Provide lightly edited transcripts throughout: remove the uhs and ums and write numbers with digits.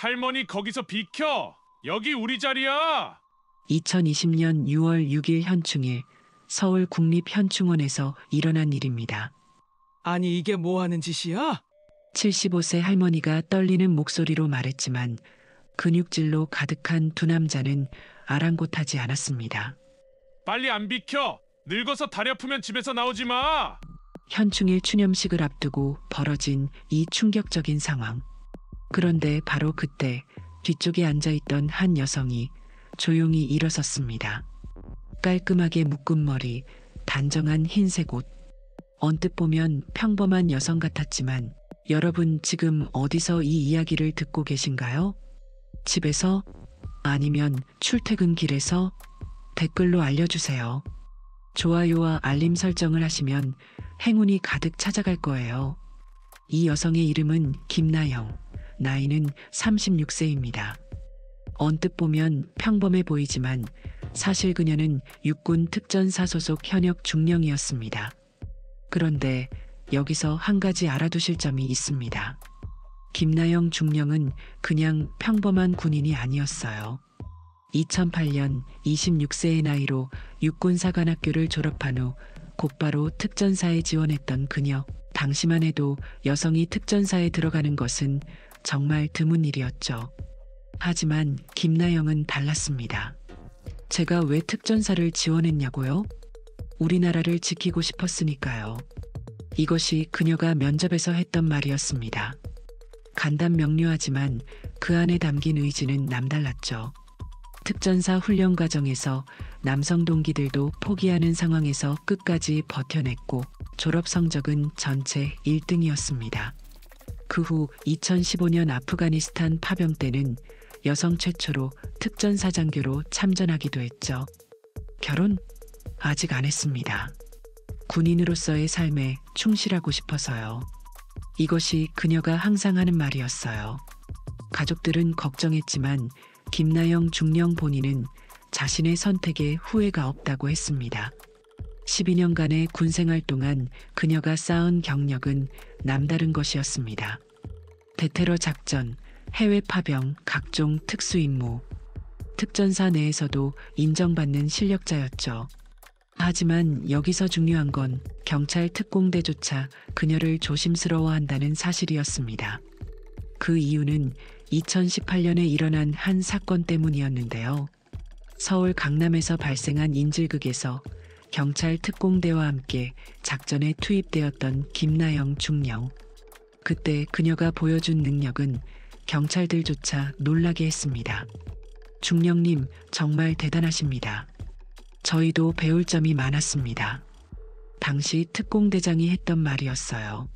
할머니 거기서 비켜! 여기 우리 자리야! 2020년 6월 6일 현충일 서울 국립현충원에서 일어난 일입니다. 아니 이게 뭐 하는 짓이야? 75세 할머니가 떨리는 목소리로 말했지만 근육질로 가득한 두 남자는 아랑곳하지 않았습니다. 빨리 안 비켜! 늙어서 다리 아프면 집에서 나오지 마! 현충일 추념식을 앞두고 벌어진 이 충격적인 상황. 그런데 바로 그때 뒤쪽에 앉아있던 한 여성이 조용히 일어섰습니다. 깔끔하게 묶은 머리, 단정한 흰색 옷. 언뜻 보면 평범한 여성 같았지만 여러분 지금 어디서 이 이야기를 듣고 계신가요? 집에서? 아니면 출퇴근길에서? 댓글로 알려주세요. 좋아요와 알림 설정을 하시면 행운이 가득 찾아갈 거예요. 이 여성의 이름은 김나영, 나이는 36세입니다. 언뜻 보면 평범해 보이지만 사실 그녀는 육군 특전사 소속 현역 중령이었습니다. 그런데 여기서 한 가지 알아두실 점이 있습니다. 김나영 중령은 그냥 평범한 군인이 아니었어요. 2008년 26세의 나이로 육군사관학교를 졸업한 후 곧바로 특전사에 지원했던 그녀. 당시만 해도 여성이 특전사에 들어가는 것은 정말 드문 일이었죠. 하지만 김나영은 달랐습니다. 제가 왜 특전사를 지원했냐고요? 우리나라를 지키고 싶었으니까요. 이것이 그녀가 면접에서 했던 말이었습니다. 간단명료하지만 그 안에 담긴 의지는 남달랐죠. 특전사 훈련 과정에서 남성 동기들도 포기하는 상황에서 끝까지 버텨냈고 졸업 성적은 전체 1등이었습니다. 그 후 2015년 아프가니스탄 파병 때는 여성 최초로 특전사 장교로 참전하기도 했죠. 결혼? 아직 안 했습니다. 군인으로서의 삶에 충실하고 싶어서요. 이것이 그녀가 항상 하는 말이었어요. 가족들은 걱정했지만 김나영 중령 본인은 자신의 선택에 후회가 없다고 했습니다. 12년간의 군생활 동안 그녀가 쌓은 경력은 남다른 것이었습니다. 대테러 작전, 해외 파병, 각종 특수임무, 특전사 내에서도 인정받는 실력자였죠. 하지만 여기서 중요한 건 경찰 특공대조차 그녀를 조심스러워한다는 사실이었습니다. 그 이유는 2018년에 일어난 한 사건 때문이었는데요. 서울 강남에서 발생한 인질극에서 경찰 특공대와 함께 작전에 투입되었던 김나영 중령. 그때 그녀가 보여준 능력은 경찰들조차 놀라게 했습니다. 중령님, 정말 대단하십니다. 저희도 배울 점이 많았습니다. 당시 특공대장이 했던 말이었어요.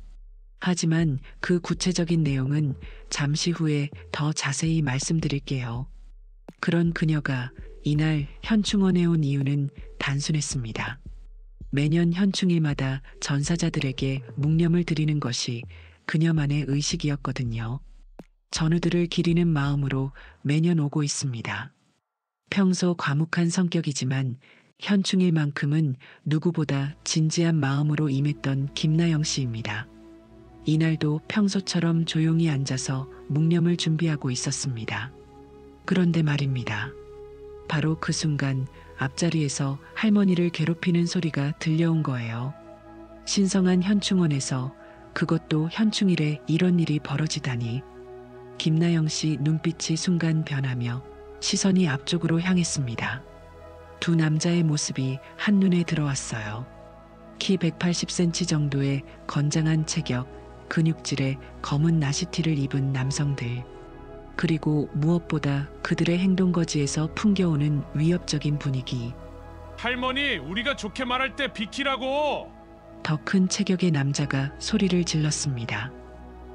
하지만 그 구체적인 내용은 잠시 후에 더 자세히 말씀드릴게요. 그런 그녀가 이날 현충원에 온 이유는 단순했습니다. 매년 현충일마다 전사자들에게 묵념을 드리는 것이 그녀만의 의식이었거든요. 전우들을 기리는 마음으로 매년 오고 있습니다. 평소 과묵한 성격이지만 현충일만큼은 누구보다 진지한 마음으로 임했던 김나영 씨입니다. 이날도 평소처럼 조용히 앉아서 묵념을 준비하고 있었습니다. 그런데 말입니다. 바로 그 순간 앞자리에서 할머니를 괴롭히는 소리가 들려온 거예요. 신성한 현충원에서, 그것도 현충일에 이런 일이 벌어지다니. 김나영 씨 눈빛이 순간 변하며 시선이 앞쪽으로 향했습니다. 두 남자의 모습이 한눈에 들어왔어요. 키 180cm 정도의 건장한 체격, 근육질의 검은 나시티를 입은 남성들. 그리고 무엇보다 그들의 행동거지에서 풍겨오는 위협적인 분위기. 할머니, 우리가 좋게 말할 때 비키라고! 더 큰 체격의 남자가 소리를 질렀습니다.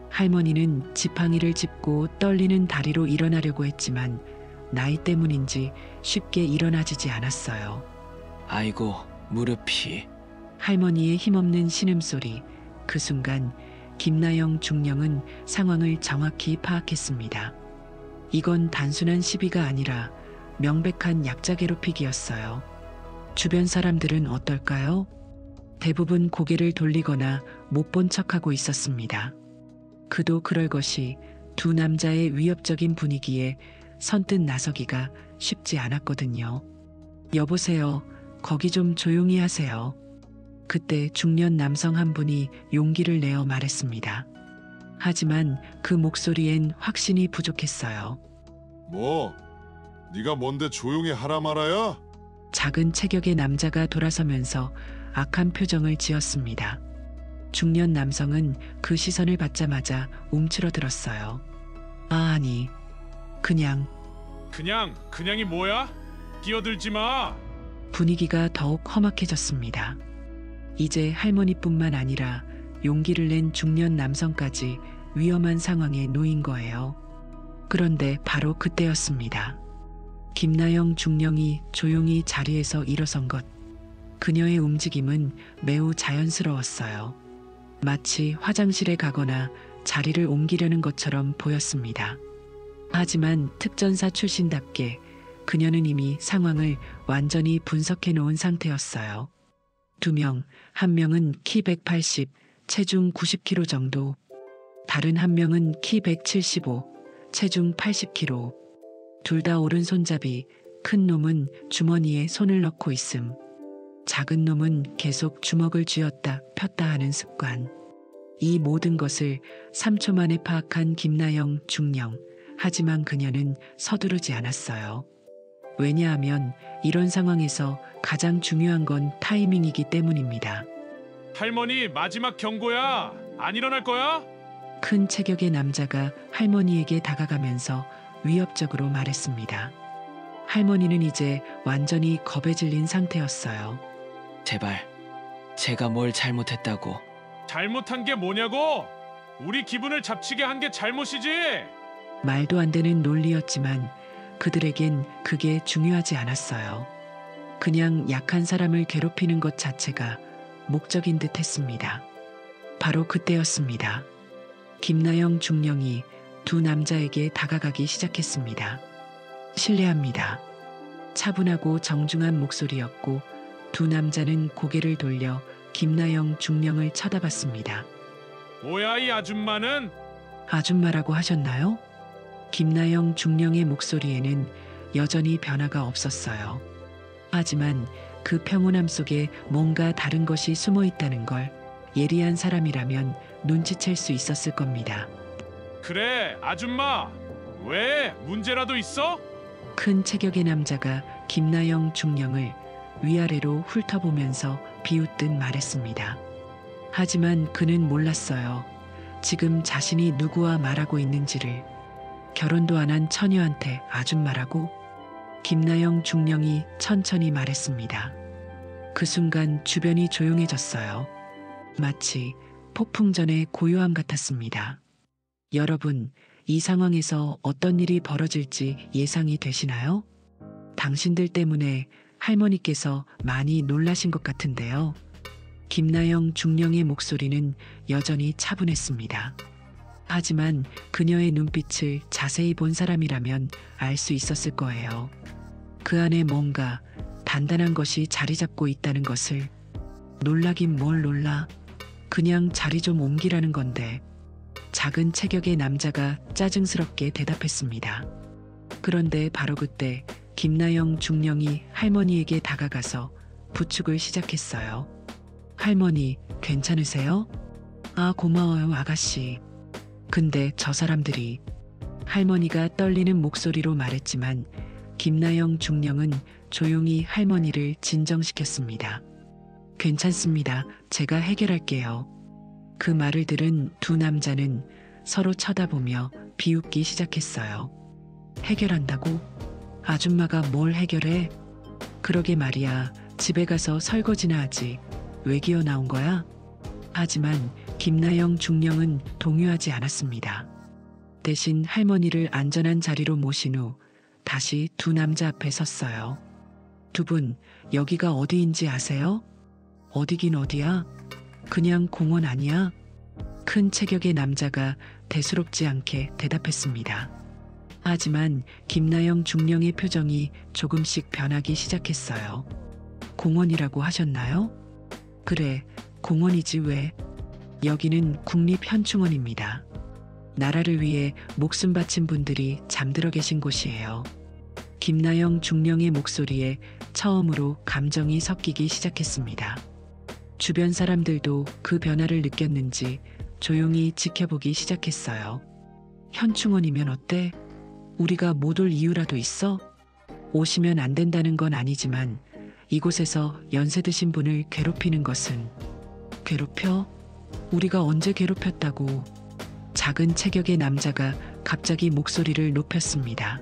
할머니는 지팡이를 짚고 떨리는 다리로 일어나려고 했지만 나이 때문인지 쉽게 일어나지지 않았어요. 아이고 무릎이. 할머니의 힘없는 신음소리. 그 순간 김나영 중령은 상황을 정확히 파악했습니다. 이건 단순한 시비가 아니라 명백한 약자 괴롭히기였어요. 주변 사람들은 어떨까요? 대부분 고개를 돌리거나 못 본 척하고 있었습니다. 그도 그럴 것이 두 남자의 위협적인 분위기에 선뜻 나서기가 쉽지 않았거든요. 여보세요. 거기 좀 조용히 하세요. 그때 중년 남성 한 분이 용기를 내어 말했습니다. 하지만 그 목소리엔 확신이 부족했어요. 뭐? 네가 뭔데 조용히 하라 말아야? 작은 체격의 남자가 돌아서면서 악한 표정을 지었습니다. 중년 남성은 그 시선을 받자마자 움츠러들었어요. 아니, 그냥이 뭐야? 끼어들지 마. 분위기가 더욱 험악해졌습니다. 이제 할머니뿐만 아니라 용기를 낸 중년 남성까지 위험한 상황에 놓인 거예요. 그런데 바로 그때였습니다. 김나영 중령이 조용히 자리에서 일어선 것. 그녀의 움직임은 매우 자연스러웠어요. 마치 화장실에 가거나 자리를 옮기려는 것처럼 보였습니다. 하지만 특전사 출신답게 그녀는 이미 상황을 완전히 분석해 놓은 상태였어요. 두 명, 한 명은 키 180, 체중 90kg 정도, 다른 한 명은 키 175, 체중 80kg. 둘 다 오른손잡이, 큰 놈은 주머니에 손을 넣고 있음. 작은 놈은 계속 주먹을 쥐었다 폈다 하는 습관. 이 모든 것을 3초 만에 파악한 김나영 중령. 하지만 그녀는 서두르지 않았어요. 왜냐하면 이런 상황에서 가장 중요한 건 타이밍이기 때문입니다. 할머니 마지막 경고야. 안 일어날 거야? 큰 체격의 남자가 할머니에게 다가가면서 위협적으로 말했습니다. 할머니는 이제 완전히 겁에 질린 상태였어요. 제발, 제가 뭘 잘못했다고. 잘못한 게 뭐냐고? 우리 기분을 잡치게 한 게 잘못이지. 말도 안 되는 논리였지만 그들에겐 그게 중요하지 않았어요. 그냥 약한 사람을 괴롭히는 것 자체가 목적인 듯 했습니다. 바로 그때였습니다. 김나영 중령이 두 남자에게 다가가기 시작했습니다. 실례합니다. 차분하고 정중한 목소리였고 두 남자는 고개를 돌려 김나영 중령을 쳐다봤습니다. 뭐야 이 아줌마는? 아줌마라고 하셨나요? 김나영 중령의 목소리에는 여전히 변화가 없었어요. 하지만 그 평온함 속에 뭔가 다른 것이 숨어 있다는 걸 예리한 사람이라면 눈치챌 수 있었을 겁니다. 그래 아줌마. 왜? 문제라도 있어? 큰 체격의 남자가 김나영 중령을 위아래로 훑어보면서 비웃듯 말했습니다. 하지만 그는 몰랐어요. 지금 자신이 누구와 말하고 있는지를. 결혼도 안 한 처녀한테 아줌마라고? 김나영 중령이 천천히 말했습니다. 그 순간 주변이 조용해졌어요. 마치 폭풍 전의 고요함 같았습니다. 여러분, 이 상황에서 어떤 일이 벌어질지 예상이 되시나요? 당신들 때문에 할머니께서 많이 놀라신 것 같은데요. 김나영 중령의 목소리는 여전히 차분했습니다. 하지만 그녀의 눈빛을 자세히 본 사람이라면 알 수 있었을 거예요. 그 안에 뭔가 단단한 것이 자리 잡고 있다는 것을. 놀라긴 뭘 놀라. 그냥 자리 좀 옮기라는 건데. 작은 체격의 남자가 짜증스럽게 대답했습니다. 그런데 바로 그때 김나영 중령이 할머니에게 다가가서 부축을 시작했어요. 할머니, 괜찮으세요? 아, 고마워요, 아가씨. 근데 저 사람들이. 할머니가 떨리는 목소리로 말했지만 김나영 중령은 조용히 할머니를 진정시켰습니다. 괜찮습니다. 제가 해결할게요. 그 말을 들은 두 남자는 서로 쳐다보며 비웃기 시작했어요. 해결한다고? 아줌마가 뭘 해결해? 그러게 말이야. 집에 가서 설거지나 하지. 왜 기어 나온 거야? 하지만 김나영 중령은 동요하지 않았습니다. 대신 할머니를 안전한 자리로 모신 후 다시 두 남자 앞에 섰어요. 두 분, 여기가 어디인지 아세요? 어디긴 어디야? 그냥 공원 아니야? 큰 체격의 남자가 대수롭지 않게 대답했습니다. 하지만 김나영 중령의 표정이 조금씩 변하기 시작했어요. 공원이라고 하셨나요? 그래, 공원이지 왜? 여기는 국립현충원입니다. 나라를 위해 목숨 바친 분들이 잠들어 계신 곳이에요. 김나영 중령의 목소리에 처음으로 감정이 섞이기 시작했습니다. 주변 사람들도 그 변화를 느꼈는지 조용히 지켜보기 시작했어요. 현충원이면 어때? 우리가 못 올 이유라도 있어? 오시면 안 된다는 건 아니지만 이곳에서 연세 드신 분을 괴롭히는 것은 괴롭혀? 우리가 언제 괴롭혔다고? 작은 체격의 남자가 갑자기 목소리를 높였습니다.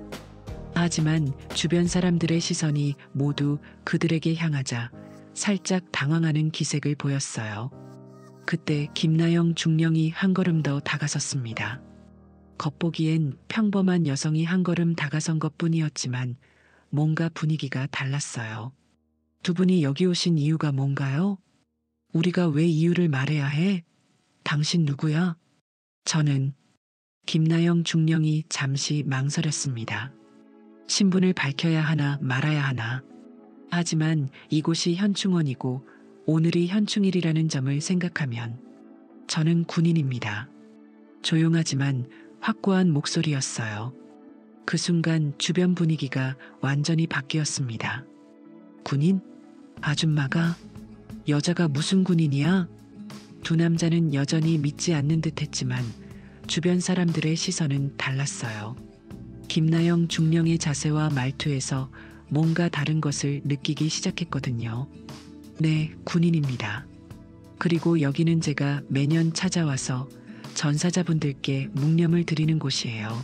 하지만 주변 사람들의 시선이 모두 그들에게 향하자 살짝 당황하는 기색을 보였어요. 그때 김나영 중령이 한 걸음 더 다가섰습니다. 겉보기엔 평범한 여성이 한 걸음 다가선 것뿐이었지만 뭔가 분위기가 달랐어요. 두 분이 여기 오신 이유가 뭔가요? 우리가 왜 이유를 말해야 해? 당신 누구야? 저는 김나영 중령이 잠시 망설였습니다. 신분을 밝혀야 하나 말아야 하나. 하지만 이곳이 현충원이고 오늘이 현충일이라는 점을 생각하면 저는 군인입니다. 조용하지만 확고한 목소리였어요. 그 순간 주변 분위기가 완전히 바뀌었습니다. 군인? 아줌마가? 여자가 무슨 군인이야? 두 남자는 여전히 믿지 않는 듯 했지만 주변 사람들의 시선은 달랐어요. 김나영 중령의 자세와 말투에서 뭔가 다른 것을 느끼기 시작했거든요. 네, 군인입니다. 그리고 여기는 제가 매년 찾아와서 전사자분들께 묵념을 드리는 곳이에요.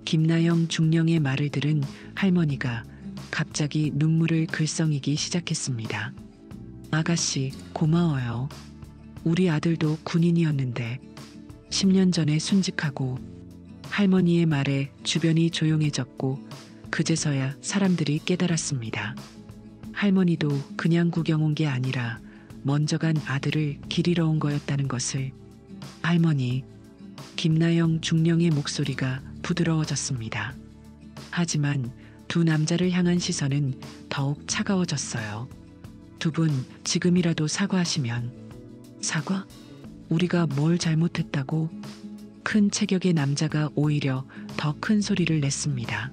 김나영 중령의 말을 들은 할머니가 갑자기 눈물을 글썽이기 시작했습니다. 아가씨, 고마워요. 우리 아들도 군인이었는데 10년 전에 순직하고. 할머니의 말에 주변이 조용해졌고 그제서야 사람들이 깨달았습니다. 할머니도 그냥 구경 온 게 아니라 먼저 간 아들을 기리러 온 거였다는 것을. 할머니, 김나영 중령의 목소리가 부드러워졌습니다. 하지만 두 남자를 향한 시선은 더욱 차가워졌어요. 두 분 지금이라도 사과하시면. 사과? 우리가 뭘 잘못했다고? 큰 체격의 남자가 오히려 더 큰 소리를 냈습니다.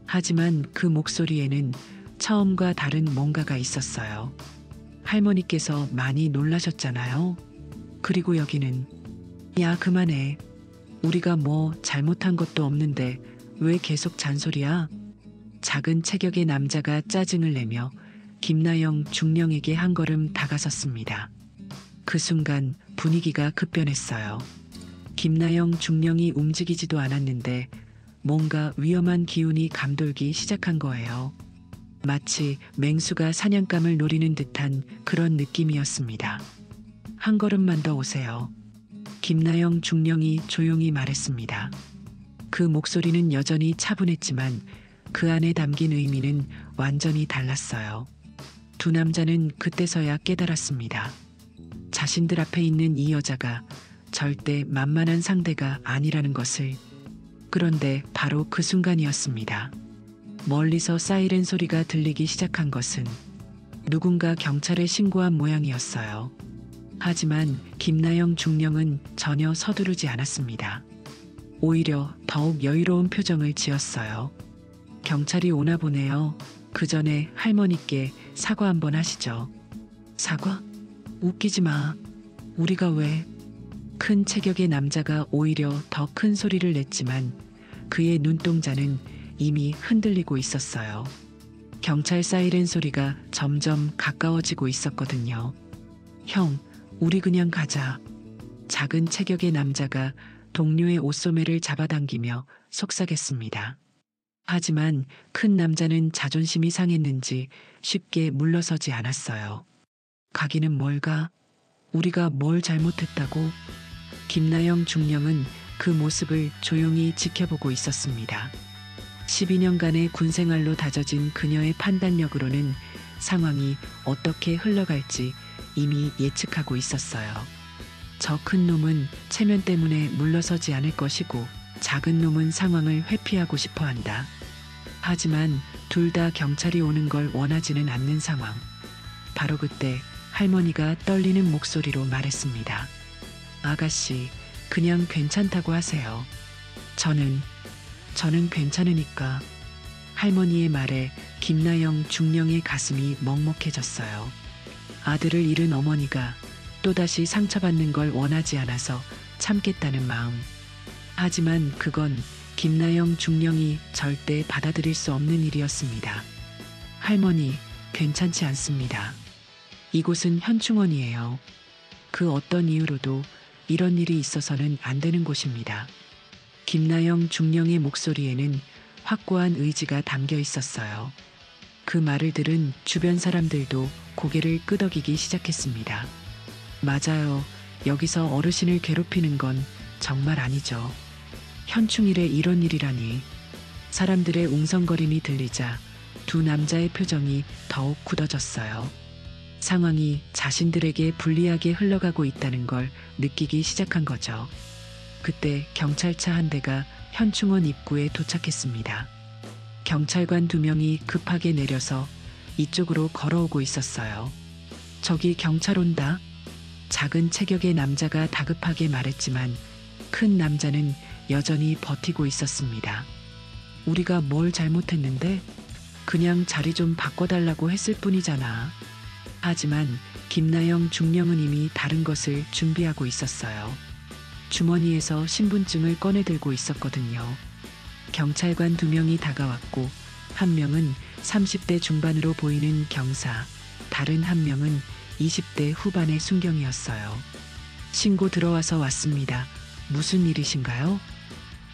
하지만 그 목소리에는 처음과 다른 뭔가가 있었어요. 할머니께서 많이 놀라셨잖아요. 그리고 여기는. 야, 그만해. 우리가 뭐 잘못한 것도 없는데 왜 계속 잔소리야? 작은 체격의 남자가 짜증을 내며 김나영 중령에게 한 걸음 다가섰습니다. 그 순간 분위기가 급변했어요. 김나영 중령이 움직이지도 않았는데 뭔가 위험한 기운이 감돌기 시작한 거예요. 마치 맹수가 사냥감을 노리는 듯한 그런 느낌이었습니다. 한 걸음만 더 오세요. 김나영 중령이 조용히 말했습니다. 그 목소리는 여전히 차분했지만 그 안에 담긴 의미는 완전히 달랐어요. 두 남자는 그때서야 깨달았습니다. 자신들 앞에 있는 이 여자가 절대 만만한 상대가 아니라는 것을. 그런데 바로 그 순간이었습니다. 멀리서 사이렌 소리가 들리기 시작한 것은 누군가 경찰에 신고한 모양이었어요. 하지만 김나영 중령은 전혀 서두르지 않았습니다. 오히려 더욱 여유로운 표정을 지었어요. 경찰이 오나 보네요. 그 전에 할머니께 사과 한번 하시죠. 사과? 웃기지 마. 우리가 왜? 큰 체격의 남자가 오히려 더 큰 소리를 냈지만 그의 눈동자는 이미 흔들리고 있었어요. 경찰 사이렌 소리가 점점 가까워지고 있었거든요. 형, 우리 그냥 가자. 작은 체격의 남자가 동료의 옷소매를 잡아당기며 속삭였습니다. 하지만 큰 남자는 자존심이 상했는지 쉽게 물러서지 않았어요. 가기는 뭘 가? 우리가 뭘 잘못했다고? 김나영 중령은 그 모습을 조용히 지켜보고 있었습니다. 12년간의 군생활로 다져진 그녀의 판단력으로는 상황이 어떻게 흘러갈지 이미 예측하고 있었어요. 저 큰 놈은 체면 때문에 물러서지 않을 것이고 작은 놈은 상황을 회피하고 싶어 한다. 하지만 둘 다 경찰이 오는 걸 원하지는 않는 상황. 바로 그때 할머니가 떨리는 목소리로 말했습니다. 아가씨, 그냥 괜찮다고 하세요. 저는 괜찮으니까. 할머니의 말에 김나영 중령의 가슴이 먹먹해졌어요. 아들을 잃은 어머니가 또다시 상처받는 걸 원하지 않아서 참겠다는 마음. 하지만 그건 김나영 중령이 절대 받아들일 수 없는 일이었습니다. 할머니, 괜찮지 않습니다. 이곳은 현충원이에요. 그 어떤 이유로도 이런 일이 있어서는 안 되는 곳입니다. 김나영 중령의 목소리에는 확고한 의지가 담겨 있었어요. 그 말을 들은 주변 사람들도 고개를 끄덕이기 시작했습니다. 맞아요. 여기서 어르신을 괴롭히는 건 정말 아니죠. 현충일에 이런 일이라니. 사람들의 웅성거림이 들리자 두 남자의 표정이 더욱 굳어졌어요. 상황이 자신들에게 불리하게 흘러가고 있다는 걸 느끼기 시작한 거죠. 그때 경찰차 한 대가 현충원 입구에 도착했습니다. 경찰관 2명이 급하게 내려서 이쪽으로 걸어오고 있었어요. 저기 경찰 온다. 작은 체격의 남자가 다급하게 말했지만 큰 남자는 여전히 버티고 있었습니다. 우리가 뭘 잘못했는데? 그냥 자리 좀 바꿔달라고 했을 뿐이잖아. 하지만 김나영 중령은 이미 다른 것을 준비하고 있었어요. 주머니에서 신분증을 꺼내 들고 있었거든요. 경찰관 2명이 다가왔고 한 명은 30대 중반으로 보이는 경사, 다른 한 명은 20대 후반의 순경이었어요. 신고 들어와서 왔습니다. 무슨 일이신가요?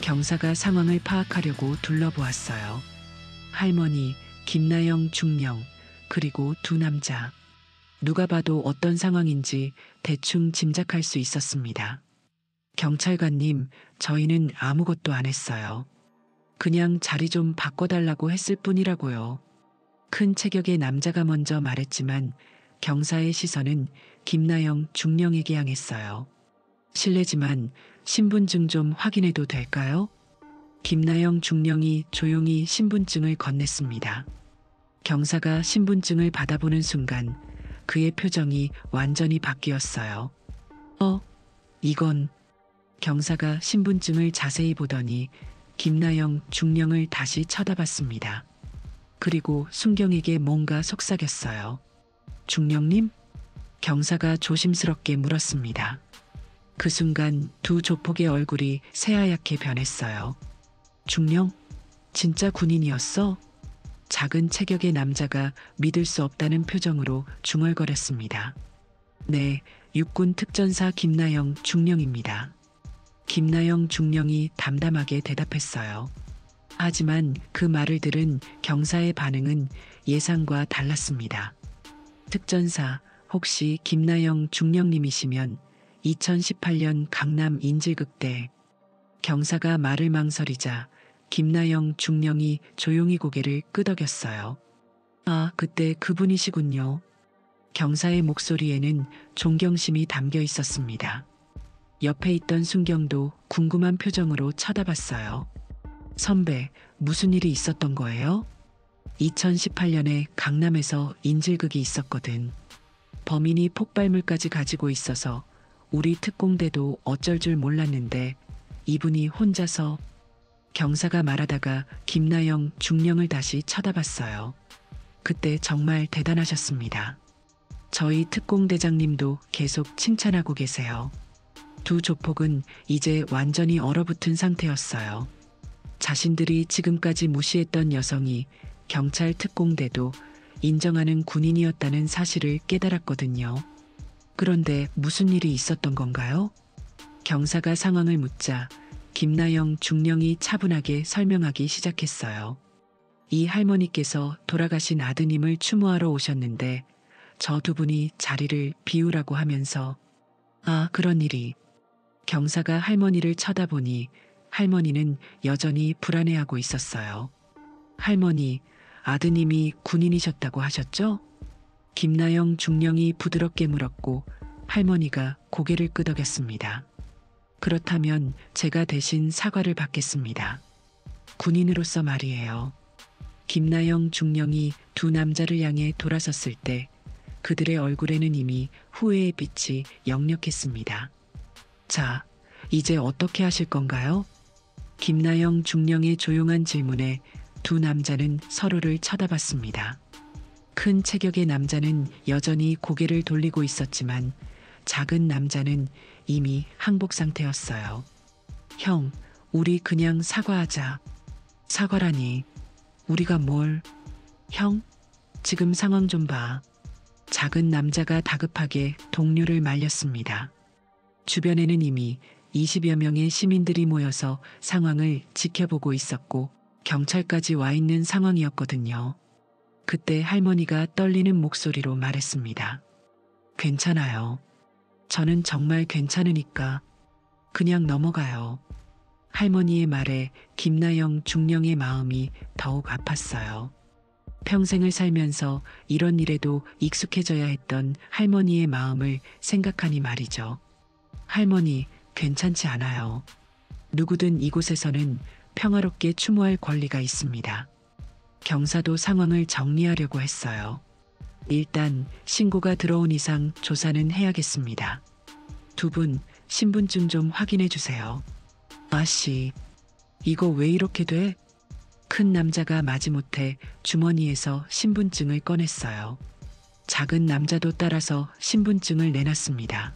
경사가 상황을 파악하려고 둘러보았어요. 할머니, 김나영 중령, 그리고 두 남자. 누가 봐도 어떤 상황인지 대충 짐작할 수 있었습니다. 경찰관님, 저희는 아무것도 안 했어요. 그냥 자리 좀 바꿔달라고 했을 뿐이라고요. 큰 체격의 남자가 먼저 말했지만 경사의 시선은 김나영 중령에게 향했어요. 실례지만 신분증 좀 확인해도 될까요? 김나영 중령이 조용히 신분증을 건넸습니다. 경사가 신분증을 받아보는 순간 그의 표정이 완전히 바뀌었어요. 이건... 경사가 신분증을 자세히 보더니 김나영 중령을 다시 쳐다봤습니다. 그리고 순경에게 뭔가 속삭였어요. 중령님? 경사가 조심스럽게 물었습니다. 그 순간 두 조폭의 얼굴이 새하얗게 변했어요. 중령? 진짜 군인이었어? 작은 체격의 남자가 믿을 수 없다는 표정으로 중얼거렸습니다. 네, 육군 특전사 김나영 중령입니다. 김나영 중령이 담담하게 대답했어요. 하지만 그 말을 들은 경사의 반응은 예상과 달랐습니다. 특전사, 혹시 김나영 중령님이시면 2018년 강남 인질극대. 경사가 말을 망설이자 김나영 중령이 조용히 고개를 끄덕였어요. 아, 그때 그분이시군요. 경사의 목소리에는 존경심이 담겨 있었습니다. 옆에 있던 순경도 궁금한 표정으로 쳐다봤어요. 선배, 무슨 일이 있었던 거예요? 2018년에 강남에서 인질극이 있었거든. 범인이 폭발물까지 가지고 있어서 우리 특공대도 어쩔 줄 몰랐는데 이분이 혼자서... 경사가 말하다가 김나영 중령을 다시 쳐다봤어요. 그때 정말 대단하셨습니다. 저희 특공대장님도 계속 칭찬하고 계세요. 두 조폭은 이제 완전히 얼어붙은 상태였어요. 자신들이 지금까지 무시했던 여성이 경찰 특공대도 인정하는 군인이었다는 사실을 깨달았거든요. 그런데 무슨 일이 있었던 건가요? 경사가 상황을 묻자 김나영 중령이 차분하게 설명하기 시작했어요. 이 할머니께서 돌아가신 아드님을 추모하러 오셨는데 저 두 분이 자리를 비우라고 하면서... 아, 그런 일이... 경사가 할머니를 쳐다보니 할머니는 여전히 불안해하고 있었어요. 할머니, 아드님이 군인이셨다고 하셨죠? 김나영 중령이 부드럽게 물었고 할머니가 고개를 끄덕였습니다. 그렇다면 제가 대신 사과를 받겠습니다. 군인으로서 말이에요. 김나영 중령이 두 남자를 향해 돌아섰을 때 그들의 얼굴에는 이미 후회의 빛이 역력했습니다. 자, 이제 어떻게 하실 건가요? 김나영 중령의 조용한 질문에 두 남자는 서로를 쳐다봤습니다. 큰 체격의 남자는 여전히 고개를 돌리고 있었지만 작은 남자는 이미 항복 상태였어요. 형, 우리 그냥 사과하자. 사과라니. 우리가 뭘? 형, 지금 상황 좀 봐. 작은 남자가 다급하게 동료를 말렸습니다. 주변에는 이미 20여 명의 시민들이 모여서 상황을 지켜보고 있었고 경찰까지 와 있는 상황이었거든요. 그때 할머니가 떨리는 목소리로 말했습니다. 괜찮아요. 저는 정말 괜찮으니까 그냥 넘어가요. 할머니의 말에 김나영 중령의 마음이 더욱 아팠어요. 평생을 살면서 이런 일에도 익숙해져야 했던 할머니의 마음을 생각하니 말이죠. 할머니, 괜찮지 않아요. 누구든 이곳에서는 평화롭게 추모할 권리가 있습니다. 경사도 상황을 정리하려고 했어요. 일단 신고가 들어온 이상 조사는 해야겠습니다. 두 분 신분증 좀 확인해 주세요. 아씨, 이거 왜 이렇게 돼? 큰 남자가 마지못해 주머니에서 신분증을 꺼냈어요. 작은 남자도 따라서 신분증을 내놨습니다.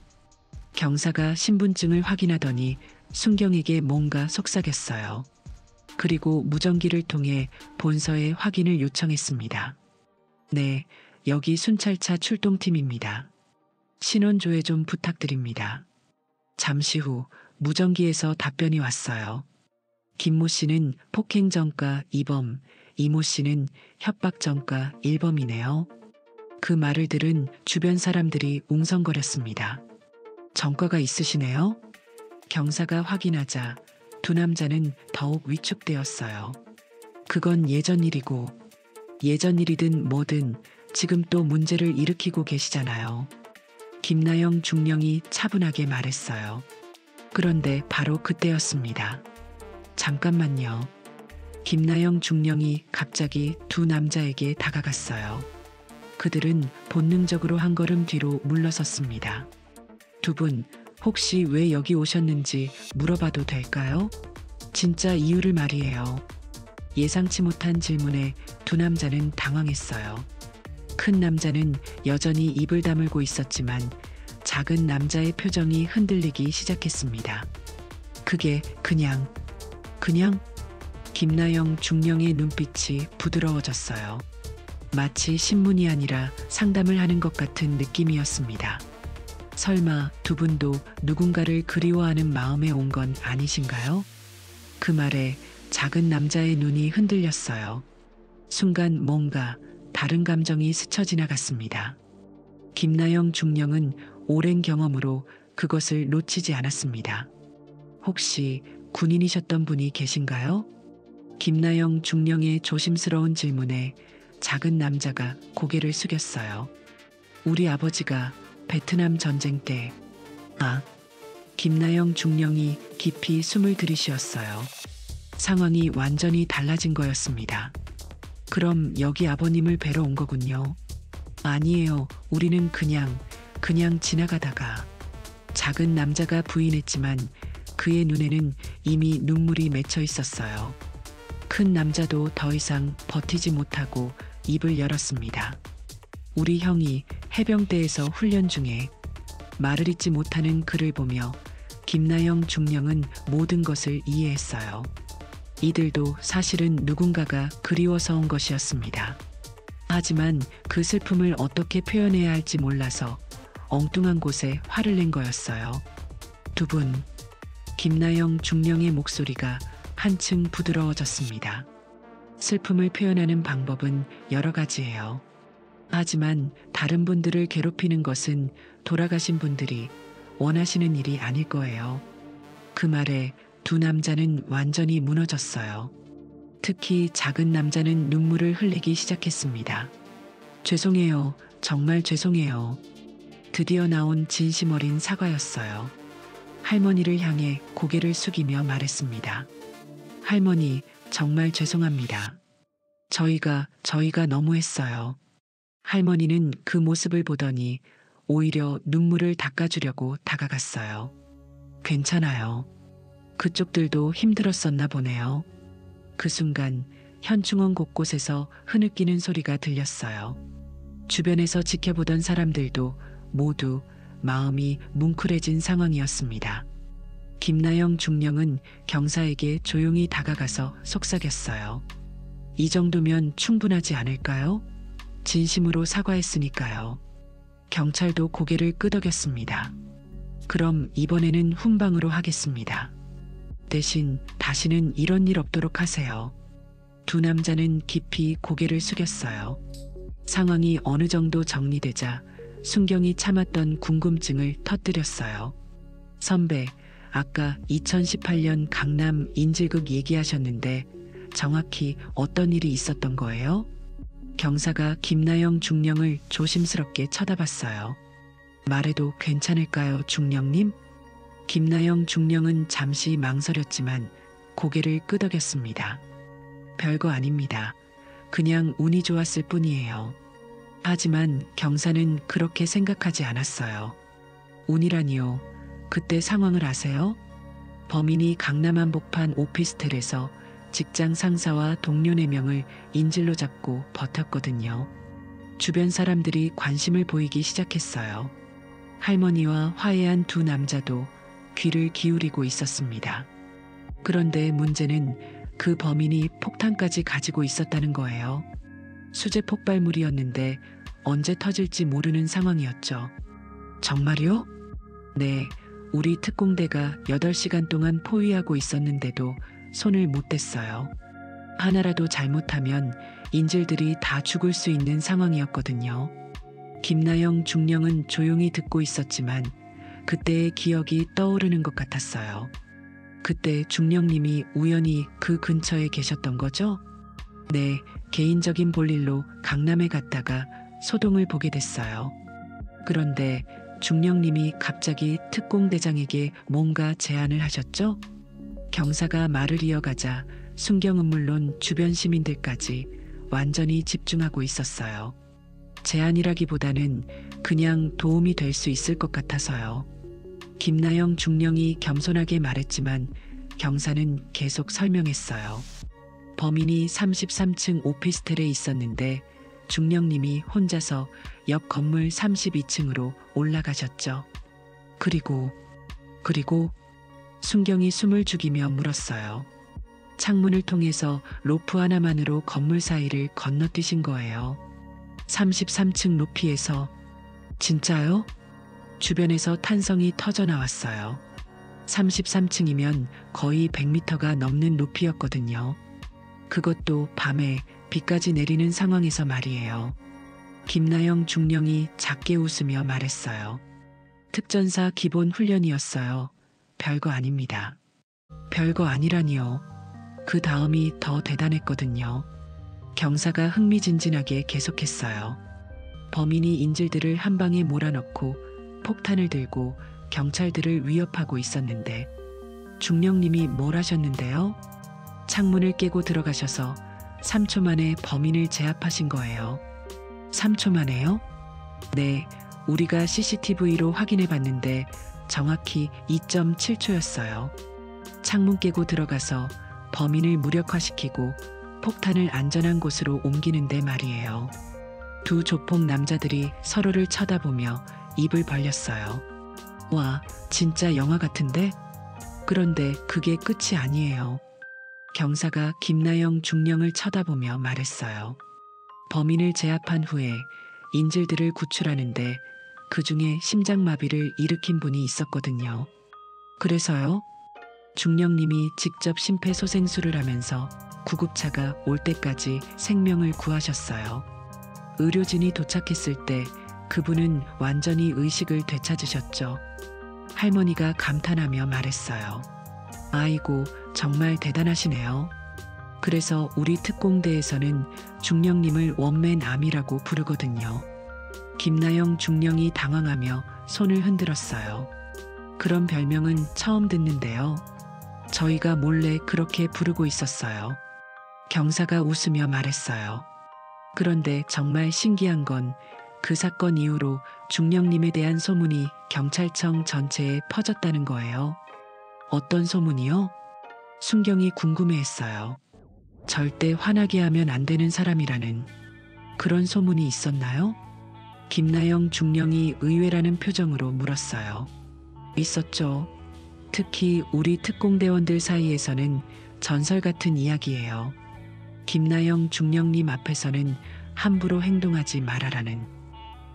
경사가 신분증을 확인하더니 순경에게 뭔가 속삭였어요. 그리고 무전기를 통해 본서에 확인을 요청했습니다. 네, 여기 순찰차 출동팀입니다. 신원 조회 좀 부탁드립니다. 잠시 후 무전기에서 답변이 왔어요. 김모 씨는 폭행 전과 2범, 이모 씨는 협박 전과 1범이네요. 그 말을 들은 주변 사람들이 웅성거렸습니다. 전과가 있으시네요? 경사가 확인하자 두 남자는 더욱 위축되었어요. 그건 예전 일이고 예전 일이든 뭐든 지금 또 문제를 일으키고 계시잖아요. 김나영 중령이 차분하게 말했어요. 그런데 바로 그때였습니다. 잠깐만요. 김나영 중령이 갑자기 두 남자에게 다가갔어요. 그들은 본능적으로 한 걸음 뒤로 물러섰습니다. 두 분 혹시 왜 여기 오셨는지 물어봐도 될까요? 진짜 이유를 말이에요. 예상치 못한 질문에 두 남자는 당황했어요. 큰 남자는 여전히 입을 다물고 있었지만 작은 남자의 표정이 흔들리기 시작했습니다. 그게 그냥 김나영 중령의 눈빛이 부드러워졌어요. 마치 신문이 아니라 상담을 하는 것 같은 느낌이었습니다. 설마 두 분도 누군가를 그리워하는 마음에 온 건 아니신가요? 그 말에 작은 남자의 눈이 흔들렸어요. 순간 뭔가 다른 감정이 스쳐 지나갔습니다. 김나영 중령은 오랜 경험으로 그것을 놓치지 않았습니다. 혹시 군인이셨던 분이 계신가요? 김나영 중령의 조심스러운 질문에 작은 남자가 고개를 숙였어요. 우리 아버지가 베트남 전쟁 때. 김나영 중령이 깊이 숨을 들이쉬었어요. 상황이 완전히 달라진 거였습니다. 그럼 여기 아버님을 뵈러 온 거군요. 아니에요. 우리는 그냥 지나가다가. 작은 남자가 부인했지만 그의 눈에는 이미 눈물이 맺혀 있었어요. 큰 남자도 더 이상 버티지 못하고 입을 열었습니다. 우리 형이 해병대에서 훈련 중에. 말을 잇지 못하는 그를 보며 김나영 중령은 모든 것을 이해했어요. 이들도 사실은 누군가가 그리워서 온 것이었습니다. 하지만 그 슬픔을 어떻게 표현해야 할지 몰라서 엉뚱한 곳에 화를 낸 거였어요. 두 분, 김나영 중령의 목소리가 한층 부드러워졌습니다. 슬픔을 표현하는 방법은 여러 가지예요. 하지만 다른 분들을 괴롭히는 것은 돌아가신 분들이 원하시는 일이 아닐 거예요. 그 말에 두 남자는 완전히 무너졌어요. 특히 작은 남자는 눈물을 흘리기 시작했습니다. 죄송해요. 정말 죄송해요. 드디어 나온 진심 어린 사과였어요. 할머니를 향해 고개를 숙이며 말했습니다. 할머니, 정말 죄송합니다. 저희가 너무했어요. 할머니는 그 모습을 보더니 오히려 눈물을 닦아주려고 다가갔어요. 괜찮아요. 그쪽들도 힘들었었나 보네요. 그 순간 현충원 곳곳에서 흐느끼는 소리가 들렸어요. 주변에서 지켜보던 사람들도 모두 마음이 뭉클해진 상황이었습니다. 김나영 중령은 경사에게 조용히 다가가서 속삭였어요. 이 정도면 충분하지 않을까요? 진심으로 사과했으니까요. 경찰도 고개를 끄덕였습니다. 그럼 이번에는 훈방으로 하겠습니다. 대신 다시는 이런 일 없도록 하세요. 두 남자는 깊이 고개를 숙였어요. 상황이 어느 정도 정리되자 순경이 참았던 궁금증을 터뜨렸어요. 선배, 아까 2018년 강남 인질극 얘기하셨는데 정확히 어떤 일이 있었던 거예요? 경사가 김나영 중령을 조심스럽게 쳐다봤어요. 말해도 괜찮을까요, 중령님? 김나영 중령은 잠시 망설였지만 고개를 끄덕였습니다. 별거 아닙니다. 그냥 운이 좋았을 뿐이에요. 하지만 경사는 그렇게 생각하지 않았어요. 운이라니요. 그때 상황을 아세요? 범인이 강남 한복판 오피스텔에서 직장 상사와 동료 4명을 인질로 잡고 버텼거든요. 주변 사람들이 관심을 보이기 시작했어요. 할머니와 화해한 두 남자도 귀를 기울이고 있었습니다. 그런데 문제는 그 범인이 폭탄까지 가지고 있었다는 거예요. 수제 폭발물이었는데 언제 터질지 모르는 상황이었죠. 정말요? 네, 우리 특공대가 8시간 동안 포위하고 있었는데도 손을 못 댔어요. 하나라도 잘못하면 인질들이 다 죽을 수 있는 상황이었거든요. 김나영 중령은 조용히 듣고 있었지만 그때의 기억이 떠오르는 것 같았어요. 그때 중령님이 우연히 그 근처에 계셨던 거죠? 네, 개인적인 볼일로 강남에 갔다가 소동을 보게 됐어요. 그런데 중령님이 갑자기 특공대장에게 뭔가 제안을 하셨죠? 경사가 말을 이어가자 순경은 물론 주변 시민들까지 완전히 집중하고 있었어요. 제안이라기보다는 그냥 도움이 될 수 있을 것 같아서요. 김나영 중령이 겸손하게 말했지만 경사는 계속 설명했어요. 범인이 33층 오피스텔에 있었는데 중령님이 혼자서 옆 건물 32층으로 올라가셨죠. 그리고 순경이 숨을 죽이며 물었어요. 창문을 통해서 로프 하나만으로 건물 사이를 건너뛰신 거예요. 33층 높이에서. 진짜요? 주변에서 탄성이 터져 나왔어요. 33층이면 거의 100m가 넘는 높이였거든요. 그것도 밤에 비까지 내리는 상황에서 말이에요. 김나영 중령이 작게 웃으며 말했어요. 특전사 기본 훈련이었어요. 별거 아닙니다. 별거 아니라니요. 그 다음이 더 대단했거든요. 경사가 흥미진진하게 계속했어요. 범인이 인질들을 한 방에 몰아넣고 폭탄을 들고 경찰들을 위협하고 있었는데 중령님이 뭘 하셨는데요? 창문을 깨고 들어가셔서 3초 만에 범인을 제압하신 거예요. 3초 만에요? 네, 우리가 CCTV로 확인해 봤는데 정확히 2.7초였어요. 창문 깨고 들어가서 범인을 무력화시키고 폭탄을 안전한 곳으로 옮기는데 말이에요. 두 조폭 남자들이 서로를 쳐다보며 입을 벌렸어요. 와, 진짜 영화 같은데? 그런데 그게 끝이 아니에요. 경사가 김나영 중령을 쳐다보며 말했어요. 범인을 제압한 후에 인질들을 구출하는데 그 중에 심장마비를 일으킨 분이 있었거든요. 그래서요? 중령님이 직접 심폐소생술을 하면서 구급차가 올 때까지 생명을 구하셨어요. 의료진이 도착했을 때 그분은 완전히 의식을 되찾으셨죠. 할머니가 감탄하며 말했어요. 아이고, 정말 대단하시네요. 그래서 우리 특공대에서는 중령님을 원맨 암이라고 부르거든요. 김나영 중령이 당황하며 손을 흔들었어요. 그런 별명은 처음 듣는데요. 저희가 몰래 그렇게 부르고 있었어요. 경사가 웃으며 말했어요. 그런데 정말 신기한 건 그 사건 이후로 중령님에 대한 소문이 경찰청 전체에 퍼졌다는 거예요. 어떤 소문이요? 순경이 궁금해했어요. 절대 화나게 하면 안 되는 사람이라는 그런 소문이 있었나요? 김나영 중령이 의외라는 표정으로 물었어요. 있었죠. 특히 우리 특공대원들 사이에서는 전설 같은 이야기예요. 김나영 중령님 앞에서는 함부로 행동하지 말아라는.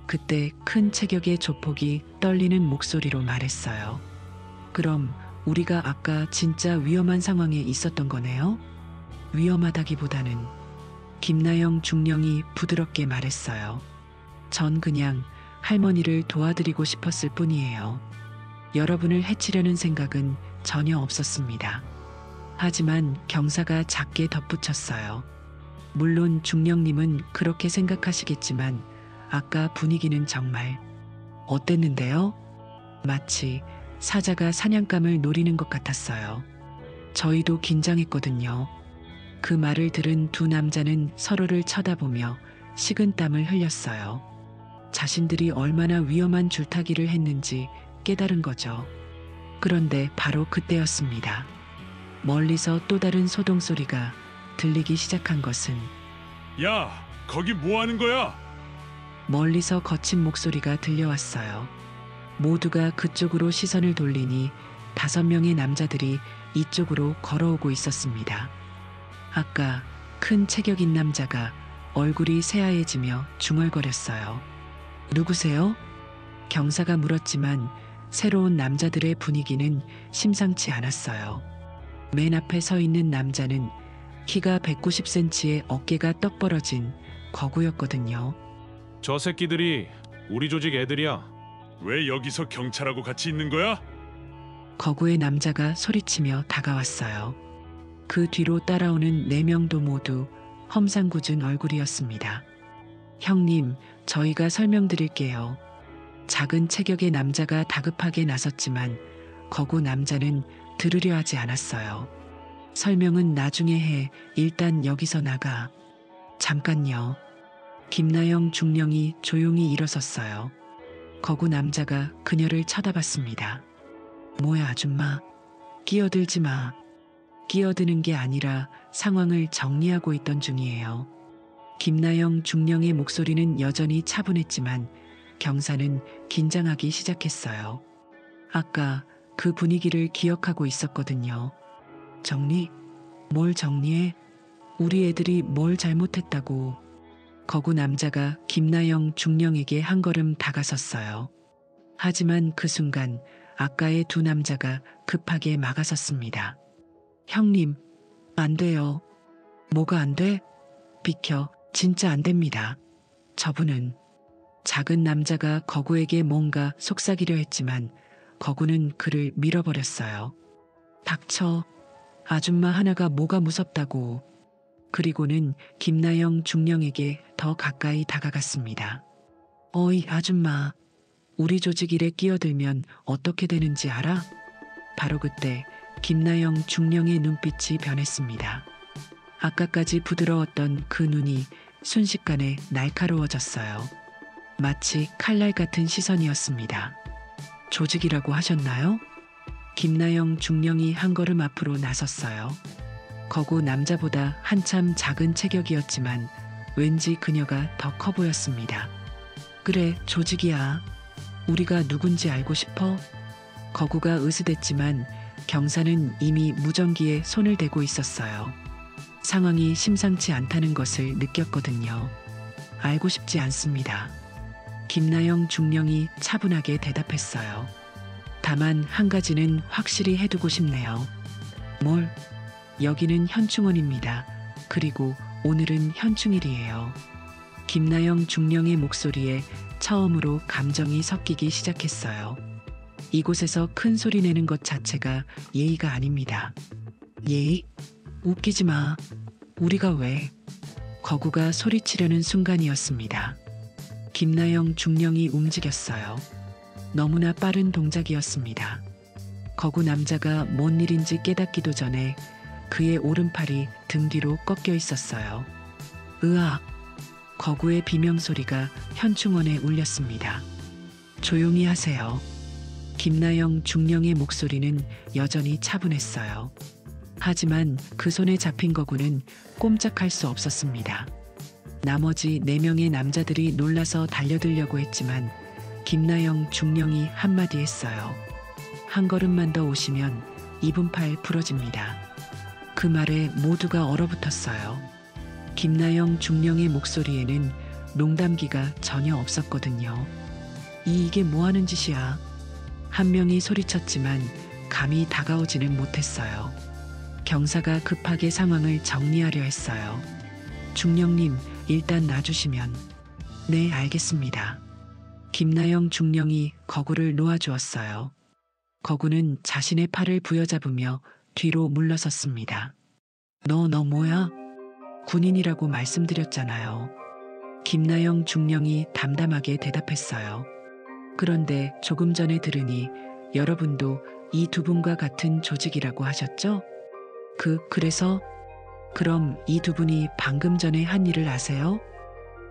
그때 큰 체격의 조폭이 떨리는 목소리로 말했어요. 그럼 우리가 아까 진짜 위험한 상황에 있었던 거네요? 위험하다기보다는 김나영 중령이 부드럽게 말했어요. 전 그냥 할머니를 도와드리고 싶었을 뿐이에요. 여러분을 해치려는 생각은 전혀 없었습니다. 하지만 경사가 작게 덧붙였어요. 물론 중령님은 그렇게 생각하시겠지만 아까 분위기는 정말 어땠는데요? 마치 사자가 사냥감을 노리는 것 같았어요. 저희도 긴장했거든요. 그 말을 들은 두 남자는 서로를 쳐다보며 식은땀을 흘렸어요. 자신들이 얼마나 위험한 줄타기를 했는지 깨달은 거죠. 그런데 바로 그때였습니다. 멀리서 또 다른 소동 소리가 들리기 시작한 것은 야, 거기 뭐 하는 거야? 멀리서 거친 목소리가 들려왔어요. 모두가 그쪽으로 시선을 돌리니 5명의 남자들이 이쪽으로 걸어오고 있었습니다. 아까 큰 체격인 남자가 얼굴이 새하얘지며 중얼거렸어요. 누구세요? 경사가 물었지만 새로운 남자들의 분위기는 심상치 않았어요. 맨 앞에 서 있는 남자는 키가 190cm에 어깨가 떡 벌어진 거구였거든요. 저 새끼들이 우리 조직 애들이야. 왜 여기서 경찰하고 같이 있는 거야? 거구의 남자가 소리치며 다가왔어요. 그 뒤로 따라오는 4명도 모두 험상궂은 얼굴이었습니다. 형님, 저희가 설명드릴게요. 작은 체격의 남자가 다급하게 나섰지만 거구 남자는 들으려 하지 않았어요. 설명은 나중에 해. 일단 여기서 나가. 잠깐요. 김나영 중령이 조용히 일어섰어요. 거구 남자가 그녀를 쳐다봤습니다. 뭐야 아줌마. 끼어들지 마. 끼어드는 게 아니라 상황을 정리하고 있던 중이에요. 김나영 중령의 목소리는 여전히 차분했지만 경사는 긴장하기 시작했어요. 아까 그 분위기를 기억하고 있었거든요. 정리? 뭘 정리해? 우리 애들이 뭘 잘못했다고. 거구 남자가 김나영 중령에게 한 걸음 다가섰어요. 하지만 그 순간 아까의 두 남자가 급하게 막아섰습니다. 형님, 안 돼요. 뭐가 안 돼? 비켜, 진짜 안 됩니다. 저분은. 작은 남자가 거구에게 뭔가 속삭이려 했지만 거구는 그를 밀어버렸어요. 닥쳐. 아줌마 하나가 뭐가 무섭다고. 그리고는 김나영 중령에게 더 가까이 다가갔습니다. 어이 아줌마, 우리 조직 일에 끼어들면 어떻게 되는지 알아? 바로 그때 김나영 중령의 눈빛이 변했습니다. 아까까지 부드러웠던 그 눈이 순식간에 날카로워졌어요. 마치 칼날 같은 시선이었습니다. 조직이라고 하셨나요? 김나영 중령이 한 걸음 앞으로 나섰어요. 거구 남자보다 한참 작은 체격이었지만 왠지 그녀가 더 커 보였습니다. 그래, 조직이야. 우리가 누군지 알고 싶어? 거구가 으스댔지만 경사는 이미 무전기에 손을 대고 있었어요. 상황이 심상치 않다는 것을 느꼈거든요. 알고 싶지 않습니다. 김나영 중령이 차분하게 대답했어요. 다만 한 가지는 확실히 해두고 싶네요. 뭘? 여기는 현충원입니다. 그리고 오늘은 현충일이에요. 김나영 중령의 목소리에 처음으로 감정이 섞이기 시작했어요. 이곳에서 큰 소리 내는 것 자체가 예의가 아닙니다. 예의? 웃기지 마. 우리가 왜? 거구가 소리치려는 순간이었습니다. 김나영 중령이 움직였어요. 너무나 빠른 동작이었습니다. 거구 남자가 뭔 일인지 깨닫기도 전에 그의 오른팔이 등 뒤로 꺾여 있었어요. 으악! 거구의 비명소리가 현충원에 울렸습니다. 조용히 하세요. 김나영 중령의 목소리는 여전히 차분했어요. 하지만 그 손에 잡힌 거구는 꼼짝할 수 없었습니다. 나머지 4명의 남자들이 놀라서 달려들려고 했지만 김나영 중령이 한마디 했어요. 한 걸음만 더 오시면 이분 팔 부러집니다. 그 말에 모두가 얼어붙었어요. 김나영 중령의 목소리에는 농담기가 전혀 없었거든요. 이게 뭐 하는 짓이야? 한 명이 소리쳤지만 감히 다가오지는 못했어요. 경사가 급하게 상황을 정리하려 했어요. 중령님, 일단 놔주시면. 네, 알겠습니다. 김나영 중령이 거구를 놓아주었어요. 거구는 자신의 팔을 부여잡으며 뒤로 물러섰습니다. 너 뭐야? 군인이라고 말씀드렸잖아요. 김나영 중령이 담담하게 대답했어요. 그런데 조금 전에 들으니 여러분도 이 2분과 같은 조직이라고 하셨죠? 그래서? 그럼 이 2분이 방금 전에 한 일을 아세요?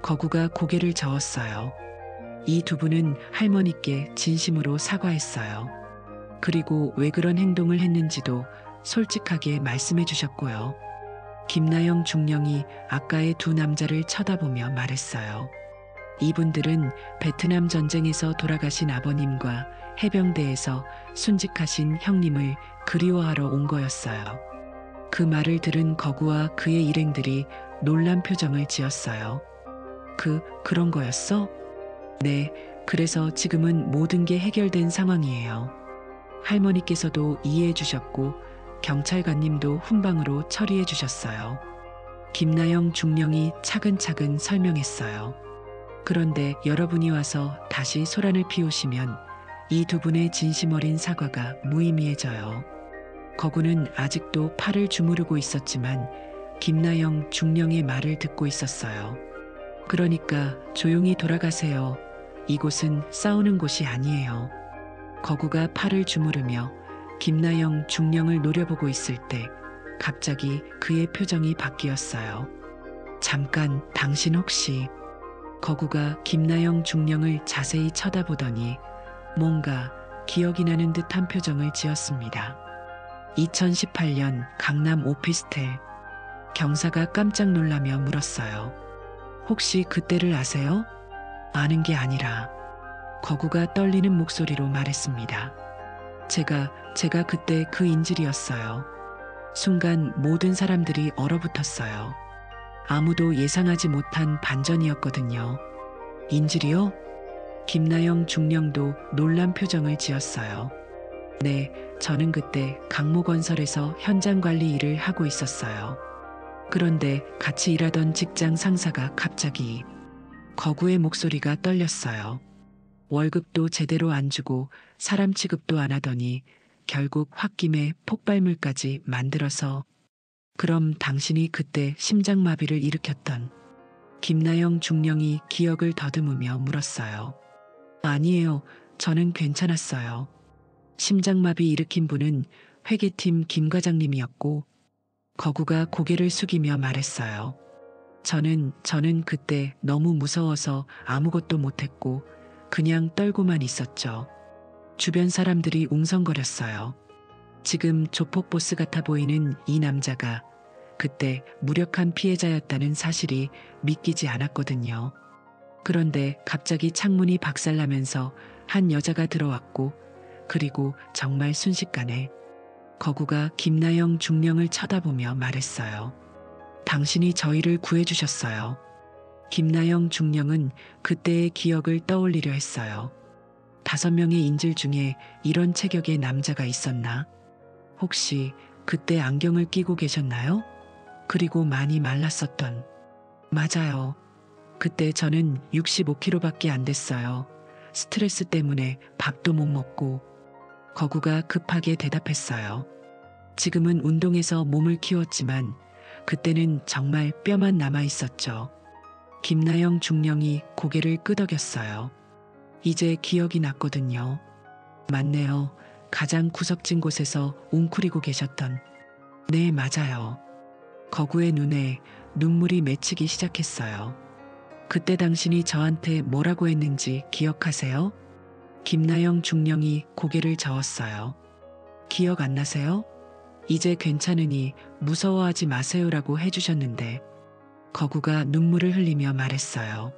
거구가 고개를 저었어요. 이 2분은 할머니께 진심으로 사과했어요. 그리고 왜 그런 행동을 했는지도 솔직하게 말씀해 주셨고요. 김나영 중령이 아까의 2 남자를 쳐다보며 말했어요. 이분들은 베트남 전쟁에서 돌아가신 아버님과 해병대에서 순직하신 형님을 그리워하러 온 거였어요. 그 말을 들은 거구와 그의 일행들이 놀란 표정을 지었어요. 그런 거였어? 네, 그래서 지금은 모든 게 해결된 상황이에요. 할머니께서도 이해해 주셨고 경찰관님도 훈방으로 처리해 주셨어요. 김나영 중령이 차근차근 설명했어요. 그런데 여러분이 와서 다시 소란을 피우시면 이 2분의 진심 어린 사과가 무의미해져요. 거구는 아직도 팔을 주무르고 있었지만 김나영 중령의 말을 듣고 있었어요. 그러니까 조용히 돌아가세요. 이곳은 싸우는 곳이 아니에요. 거구가 팔을 주무르며 김나영 중령을 노려보고 있을 때 갑자기 그의 표정이 바뀌었어요. 잠깐, 당신 혹시... 거구가 김나영 중령을 자세히 쳐다보더니 뭔가 기억이 나는 듯한 표정을 지었습니다. 2018년 강남 오피스텔. 경사가 깜짝 놀라며 물었어요. 혹시 그때를 아세요? 아는 게 아니라 거구가 떨리는 목소리로 말했습니다. 제가 그때 그 인질이었어요. 순간 모든 사람들이 얼어붙었어요. 아무도 예상하지 못한 반전이었거든요. 인질이요? 김나영 중령도 놀란 표정을 지었어요. 네, 저는 그때 강모건설에서 현장 관리 일을 하고 있었어요. 그런데 같이 일하던 직장 상사가 갑자기... 거구의 목소리가 떨렸어요. 월급도 제대로 안 주고 사람 취급도 안 하더니 결국 홧김에 폭발물까지 만들어서... 그럼 당신이 그때 심장마비를 일으켰던... 김나영 중령이 기억을 더듬으며 물었어요. 아니에요. 저는 괜찮았어요. 심장마비 일으킨 분은 회계팀 김 과장님이었고 거구가 고개를 숙이며 말했어요. 저는 그때 너무 무서워서 아무것도 못했고 그냥 떨고만 있었죠. 주변 사람들이 웅성거렸어요. 지금 조폭 보스 같아 보이는 이 남자가 그때 무력한 피해자였다는 사실이 믿기지 않았거든요. 그런데 갑자기 창문이 박살나면서 한 여자가 들어왔고 그리고 정말 순식간에 거구가 김나영 중령을 쳐다보며 말했어요. 당신이 저희를 구해주셨어요. 김나영 중령은 그때의 기억을 떠올리려 했어요. 5명의 인질 중에 이런 체격의 남자가 있었나? 혹시 그때 안경을 끼고 계셨나요? 그리고 많이 말랐었던... 맞아요. 그때 저는 65kg밖에 안 됐어요. 스트레스 때문에 밥도 못 먹고... 거구가 급하게 대답했어요. 지금은 운동해서 몸을 키웠지만 그때는 정말 뼈만 남아 있었죠. 김나영 중령이 고개를 끄덕였어요. 이제 기억이 났거든요. 맞네요. 가장 구석진 곳에서 웅크리고 계셨던... 네, 맞아요. 거구의 눈에 눈물이 맺히기 시작했어요. 그때 당신이 저한테 뭐라고 했는지 기억하세요? 김나영 중령이 고개를 저었어요. 기억 안 나세요? 이제 괜찮으니 무서워하지 마세요라고 해주셨는데 거구가 눈물을 흘리며 말했어요.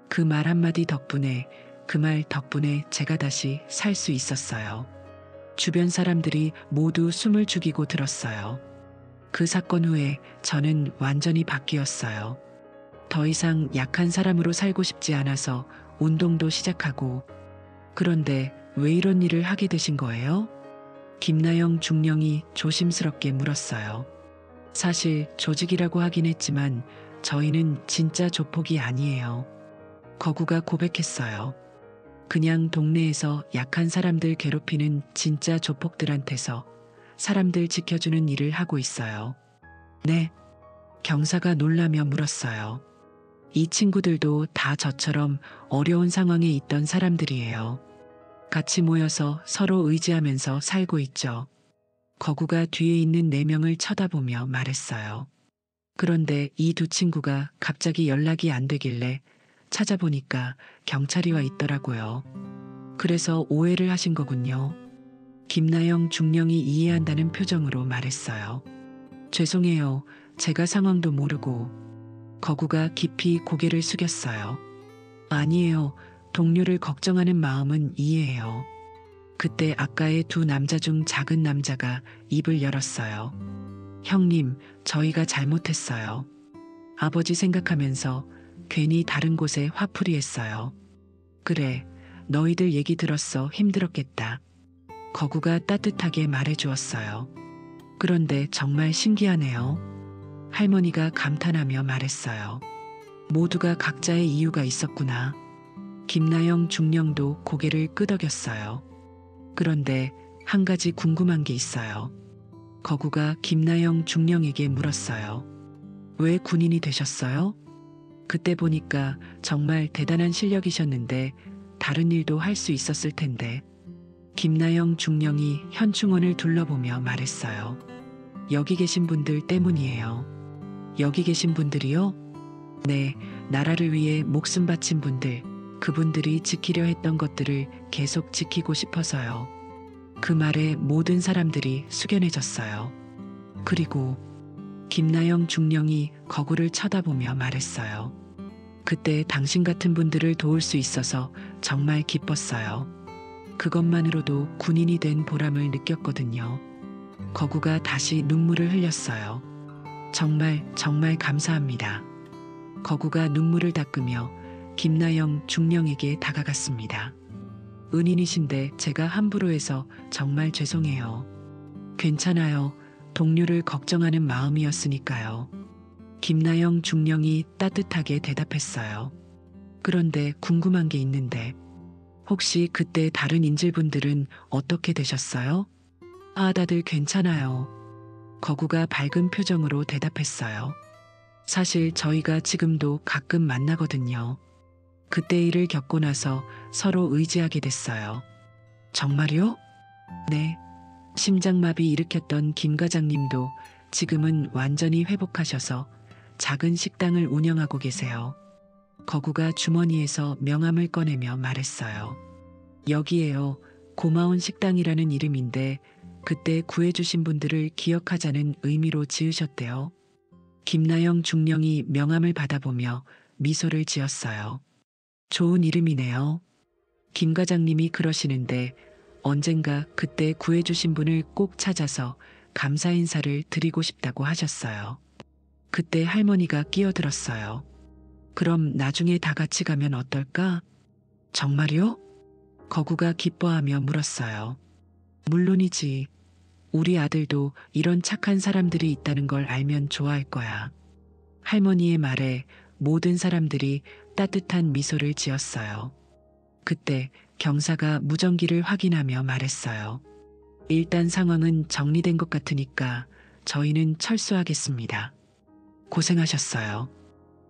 그 말 한마디 덕분에 그 말 덕분에 제가 다시 살 수 있었어요. 주변 사람들이 모두 숨을 죽이고 들었어요. 그 사건 후에 저는 완전히 바뀌었어요. 더 이상 약한 사람으로 살고 싶지 않아서 운동도 시작하고 그런데 왜 이런 일을 하게 되신 거예요? 김나영 중령이 조심스럽게 물었어요. 사실 조직이라고 하긴 했지만 저희는 진짜 조폭이 아니에요. 거구가 고백했어요. 그냥 동네에서 약한 사람들 괴롭히는 진짜 조폭들한테서 사람들 지켜주는 일을 하고 있어요. 네? 경사가 놀라며 물었어요. 이 친구들도 다 저처럼 어려운 상황에 있던 사람들이에요. 같이 모여서 서로 의지하면서 살고 있죠. 거구가 뒤에 있는 4명을 쳐다보며 말했어요. 그런데 이 두 친구가 갑자기 연락이 안 되길래 찾아보니까 경찰이 와 있더라고요. 그래서 오해를 하신 거군요. 김나영 중령이 이해한다는 표정으로 말했어요. 죄송해요. 제가 상황도 모르고. 거구가 깊이 고개를 숙였어요. 아니에요. 동료를 걱정하는 마음은 이해해요. 그때 아까의 두 남자 중 작은 남자가 입을 열었어요. 형님, 저희가 잘못했어요. 아버지 생각하면서 괜히 다른 곳에 화풀이했어요. 그래, 너희들 얘기 들었어. 힘들었겠다. 거구가 따뜻하게 말해주었어요. 그런데 정말 신기하네요. 할머니가 감탄하며 말했어요. 모두가 각자의 이유가 있었구나. 김나영 중령도 고개를 끄덕였어요. 그런데 한 가지 궁금한 게 있어요. 거구가 김나영 중령에게 물었어요. 왜 군인이 되셨어요? 그때 보니까 정말 대단한 실력이셨는데 다른 일도 할 수 있었을 텐데. 김나영 중령이 현충원을 둘러보며 말했어요. 여기 계신 분들 때문이에요. 여기 계신 분들이요? 네, 나라를 위해 목숨 바친 분들, 그분들이 지키려 했던 것들을 계속 지키고 싶어서요. 그 말에 모든 사람들이 숙연해졌어요. 그리고 김나영 중령이 거구를 쳐다보며 말했어요. 그때 당신 같은 분들을 도울 수 있어서 정말 기뻤어요. 그것만으로도 군인이 된 보람을 느꼈거든요. 거구가 다시 눈물을 흘렸어요. 정말 감사합니다. 거구가 눈물을 닦으며 김나영 중령에게 다가갔습니다. 은인이신데 제가 함부로 해서 정말 죄송해요. 괜찮아요. 동료를 걱정하는 마음이었으니까요. 김나영 중령이 따뜻하게 대답했어요. 그런데 궁금한 게 있는데 혹시 그때 다른 인질분들은 어떻게 되셨어요? 아, 다들 괜찮아요. 거구가 밝은 표정으로 대답했어요. 사실 저희가 지금도 가끔 만나거든요. 그때 일을 겪고 나서 서로 의지하게 됐어요. 정말요? 네. 심장마비 일으켰던 김 과장님도 지금은 완전히 회복하셔서 작은 식당을 운영하고 계세요. 거구가 주머니에서 명함을 꺼내며 말했어요. 여기에요. 고마운 식당이라는 이름인데 그때 구해주신 분들을 기억하자는 의미로 지으셨대요. 김나영 중령이 명함을 받아보며 미소를 지었어요. 좋은 이름이네요. 김 과장님이 그러시는데 언젠가 그때 구해주신 분을 꼭 찾아서 감사 인사를 드리고 싶다고 하셨어요. 그때 할머니가 끼어들었어요. 그럼 나중에 다 같이 가면 어떨까? 정말요? 거구가 기뻐하며 물었어요. 물론이지. 우리 아들도 이런 착한 사람들이 있다는 걸 알면 좋아할 거야. 할머니의 말에 모든 사람들이 따뜻한 미소를 지었어요. 그때 경사가 무전기를 확인하며 말했어요. 일단 상황은 정리된 것 같으니까 저희는 철수하겠습니다. 고생하셨어요.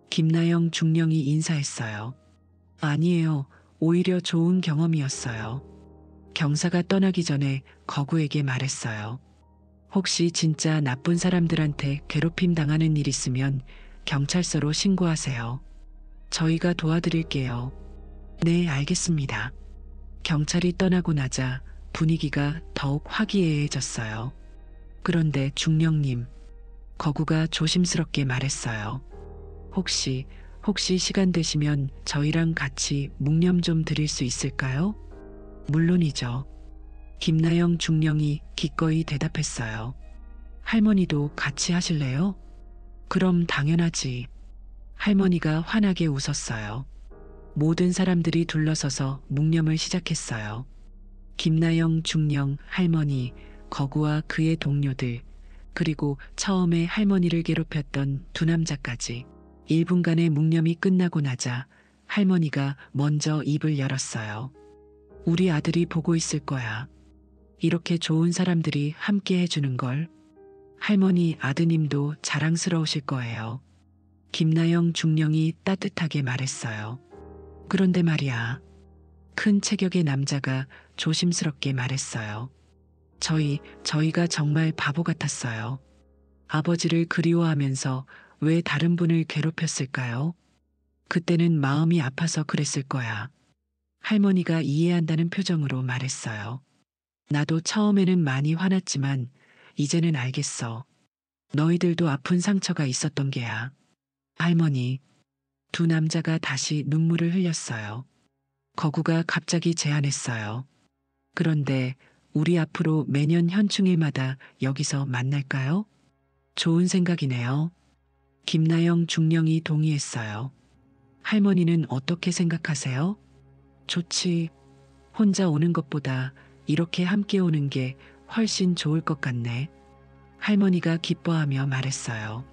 김나영 중령이 인사했어요. 아니에요. 오히려 좋은 경험이었어요. 경사가 떠나기 전에 거구에게 말했어요. 혹시 진짜 나쁜 사람들한테 괴롭힘 당하는 일 있으면 경찰서로 신고하세요. 저희가 도와드릴게요. 네, 알겠습니다. 경찰이 떠나고 나자 분위기가 더욱 화기애애해졌어요. 그런데 중령님, 거구가 조심스럽게 말했어요. 혹시 시간 되시면 저희랑 같이 묵념 좀 드릴 수 있을까요? 물론이죠. 김나영 중령이 기꺼이 대답했어요. 할머니도 같이 하실래요? 그럼 당연하지. 할머니가 환하게 웃었어요. 모든 사람들이 둘러서서 묵념을 시작했어요. 김나영 중령, 할머니, 거구와 그의 동료들, 그리고 처음에 할머니를 괴롭혔던 두 남자까지. 1분간의 묵념이 끝나고 나자 할머니가 먼저 입을 열었어요. 우리 아들이 보고 있을 거야. 이렇게 좋은 사람들이 함께 해주는 걸. 할머니, 아드님도 자랑스러우실 거예요. 김나영 중령이 따뜻하게 말했어요. 그런데 말이야. 큰 체격의 남자가 조심스럽게 말했어요. 저희가 정말 바보 같았어요. 아버지를 그리워하면서 왜 다른 분을 괴롭혔을까요? 그때는 마음이 아파서 그랬을 거야. 할머니가 이해한다는 표정으로 말했어요. 나도 처음에는 많이 화났지만 이제는 알겠어. 너희들도 아픈 상처가 있었던 게야. 할머니. 두 남자가 다시 눈물을 흘렸어요. 거구가 갑자기 제안했어요. 그런데 우리 앞으로 매년 현충일마다 여기서 만날까요? 좋은 생각이네요. 김나영 중령이 동의했어요. 할머니는 어떻게 생각하세요? 좋지. 혼자 오는 것보다 이렇게 함께 오는 게 훨씬 좋을 것 같네. 할머니가 기뻐하며 말했어요.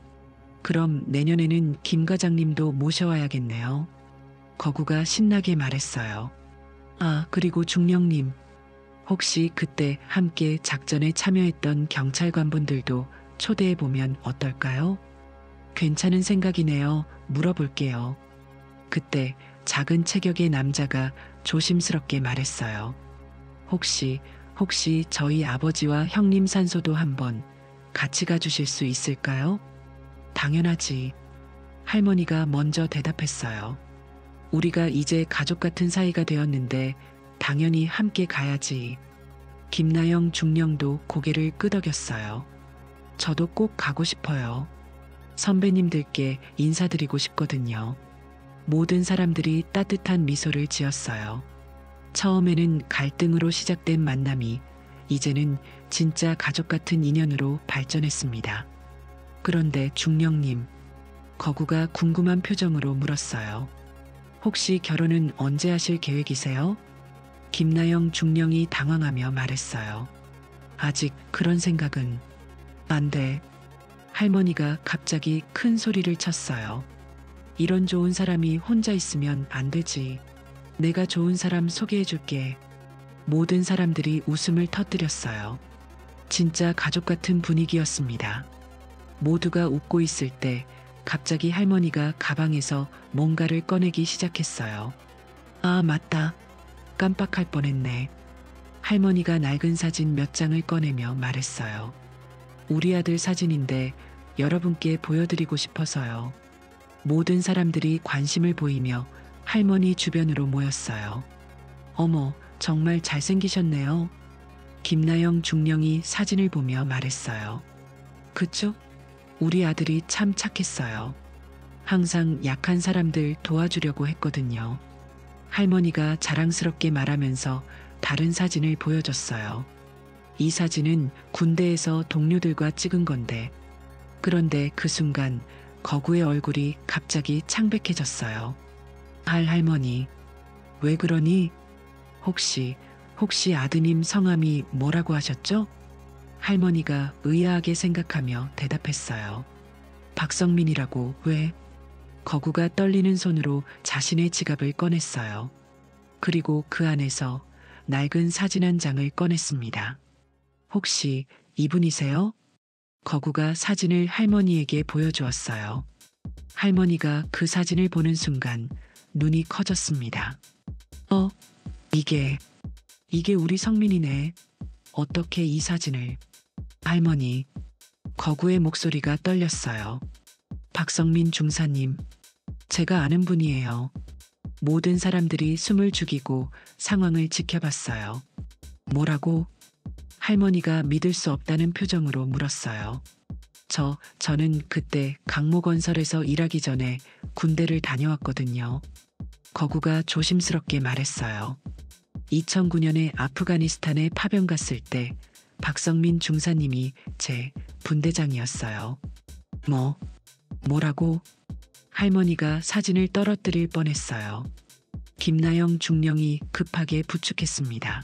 그럼 내년에는 김 과장님도 모셔와야겠네요. 거구가 신나게 말했어요. 아, 그리고 중령님. 혹시 그때 함께 작전에 참여했던 경찰관분들도 초대해보면 어떨까요? 괜찮은 생각이네요. 물어볼게요. 그때 작은 체격의 남자가 조심스럽게 말했어요. 혹시 저희 아버지와 형님 산소도 한번 같이 가주실 수 있을까요? 당연하지. 할머니가 먼저 대답했어요. 우리가 이제 가족 같은 사이가 되었는데 당연히 함께 가야지. 김나영 중령도 고개를 끄덕였어요. 저도 꼭 가고 싶어요. 선배님들께 인사드리고 싶거든요. 모든 사람들이 따뜻한 미소를 지었어요. 처음에는 갈등으로 시작된 만남이 이제는 진짜 가족 같은 인연으로 발전했습니다. 그런데 중령님, 거구가 궁금한 표정으로 물었어요. 혹시 결혼은 언제 하실 계획이세요? 김나영 중령이 당황하며 말했어요. 아직 그런 생각은 안 돼. 할머니가 갑자기 큰 소리를 쳤어요. 이런 좋은 사람이 혼자 있으면 안 되지. 내가 좋은 사람 소개해 줄게. 모든 사람들이 웃음을 터뜨렸어요. 진짜 가족 같은 분위기였습니다. 모두가 웃고 있을 때 갑자기 할머니가 가방에서 뭔가를 꺼내기 시작했어요. 아, 맞다. 깜빡할 뻔했네. 할머니가 낡은 사진 몇 장을 꺼내며 말했어요. 우리 아들 사진인데 여러분께 보여드리고 싶어서요. 모든 사람들이 관심을 보이며 할머니 주변으로 모였어요. 어머, 정말 잘생기셨네요. 김나영 중령이 사진을 보며 말했어요. 그쵸? 우리 아들이 참 착했어요. 항상 약한 사람들 도와주려고 했거든요. 할머니가 자랑스럽게 말하면서 다른 사진을 보여줬어요. 이 사진은 군대에서 동료들과 찍은 건데, 그런데 그 순간 거구의 얼굴이 갑자기 창백해졌어요. 할머니, 왜 그러니? 혹시 아드님 성함이 뭐라고 하셨죠? 할머니가 의아하게 생각하며 대답했어요. 박성민이라고. 왜? 거구가 떨리는 손으로 자신의 지갑을 꺼냈어요. 그리고 그 안에서 낡은 사진 한 장을 꺼냈습니다. 혹시 이분이세요? 거구가 사진을 할머니에게 보여주었어요. 할머니가 그 사진을 보는 순간 눈이 커졌습니다. 이게 우리 성민이네. 어떻게 이 사진을? 할머니, 거구의 목소리가 떨렸어요. 박성민 중사님, 제가 아는 분이에요. 모든 사람들이 숨을 죽이고 상황을 지켜봤어요. 뭐라고? 할머니가 믿을 수 없다는 표정으로 물었어요. 저는 그때 강모건설에서 일하기 전에 군대를 다녀왔거든요. 거구가 조심스럽게 말했어요. 2009년에 아프가니스탄에 파병 갔을 때 박성민 중사님이 제 분대장이었어요. 뭐라고? 할머니가 사진을 떨어뜨릴 뻔했어요. 김나영 중령이 급하게 부축했습니다.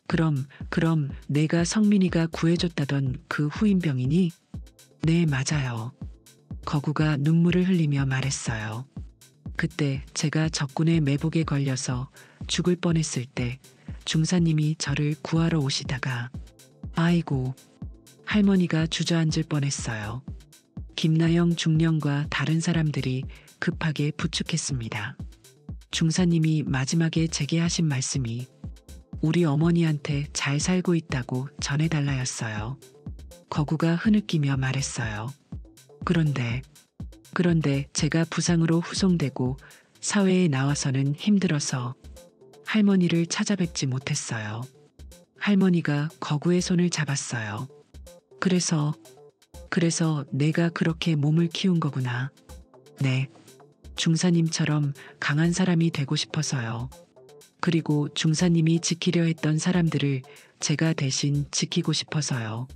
그럼 내가 성민이가 구해줬다던 그 후임병이니? 네, 맞아요. 거구가 눈물을 흘리며 말했어요. 그때 제가 적군의 매복에 걸려서 죽을 뻔했을 때 중사님이 저를 구하러 오시다가 아이고, 할머니가 주저앉을 뻔했어요. 김나영 중령과 다른 사람들이 급하게 부축했습니다. 중사님이 마지막에 제게 하신 말씀이 우리 어머니한테 잘 살고 있다고 전해달라였어요. 거구가 흐느끼며 말했어요. 그런데 제가 부상으로 후송되고 사회에 나와서는 힘들어서 할머니를 찾아뵙지 못했어요. 할머니가 거구의 손을 잡았어요. 그래서 내가 그렇게 몸을 키운 거구나. 네. 중사님처럼 강한 사람이 되고 싶어서요. 그리고 중사님이 지키려 했던 사람들을 제가 대신 지키고 싶어서요.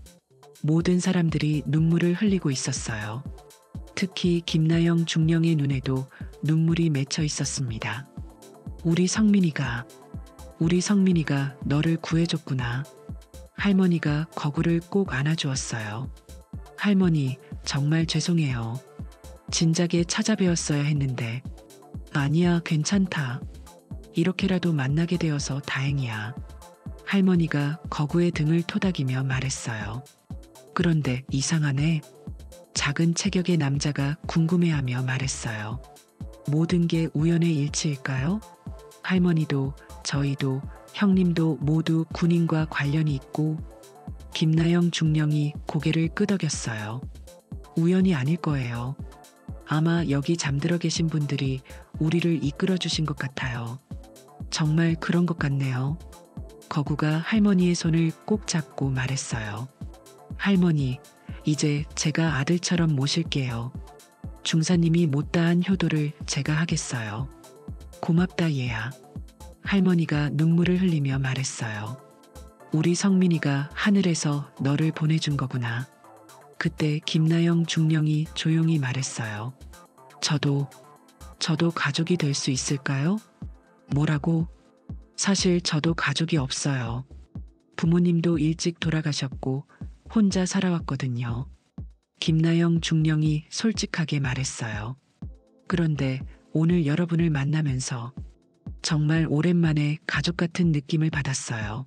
모든 사람들이 눈물을 흘리고 있었어요. 특히 김나영 중령의 눈에도 눈물이 맺혀 있었습니다. 우리 성민이가 너를 구해줬구나. 할머니가 거구를 꼭 안아주었어요. 할머니, 정말 죄송해요. 진작에 찾아뵈었어야 했는데. 아니야, 괜찮다. 이렇게라도 만나게 되어서 다행이야. 할머니가 거구의 등을 토닥이며 말했어요. 그런데 이상하네. 작은 체격의 남자가 궁금해하며 말했어요. 모든 게 우연의 일치일까요? 할머니도 저희도 형님도 모두 군인과 관련이 있고. 김나영 중령이 고개를 끄덕였어요. 우연이 아닐 거예요. 아마 여기 잠들어 계신 분들이 우리를 이끌어 주신 것 같아요. 정말 그런 것 같네요. 거구가 할머니의 손을 꼭 잡고 말했어요. 할머니, 이제 제가 아들처럼 모실게요. 중사님이 못다한 효도를 제가 하겠어요. 고맙다, 얘야. 할머니가 눈물을 흘리며 말했어요. 우리 성민이가 하늘에서 너를 보내준 거구나. 그때 김나영 중령이 조용히 말했어요. 저도 가족이 될 수 있을까요? 뭐라고? 사실 저도 가족이 없어요. 부모님도 일찍 돌아가셨고 혼자 살아왔거든요. 김나영 중령이 솔직하게 말했어요. 그런데 오늘 여러분을 만나면서 정말 오랜만에 가족 같은 느낌을 받았어요.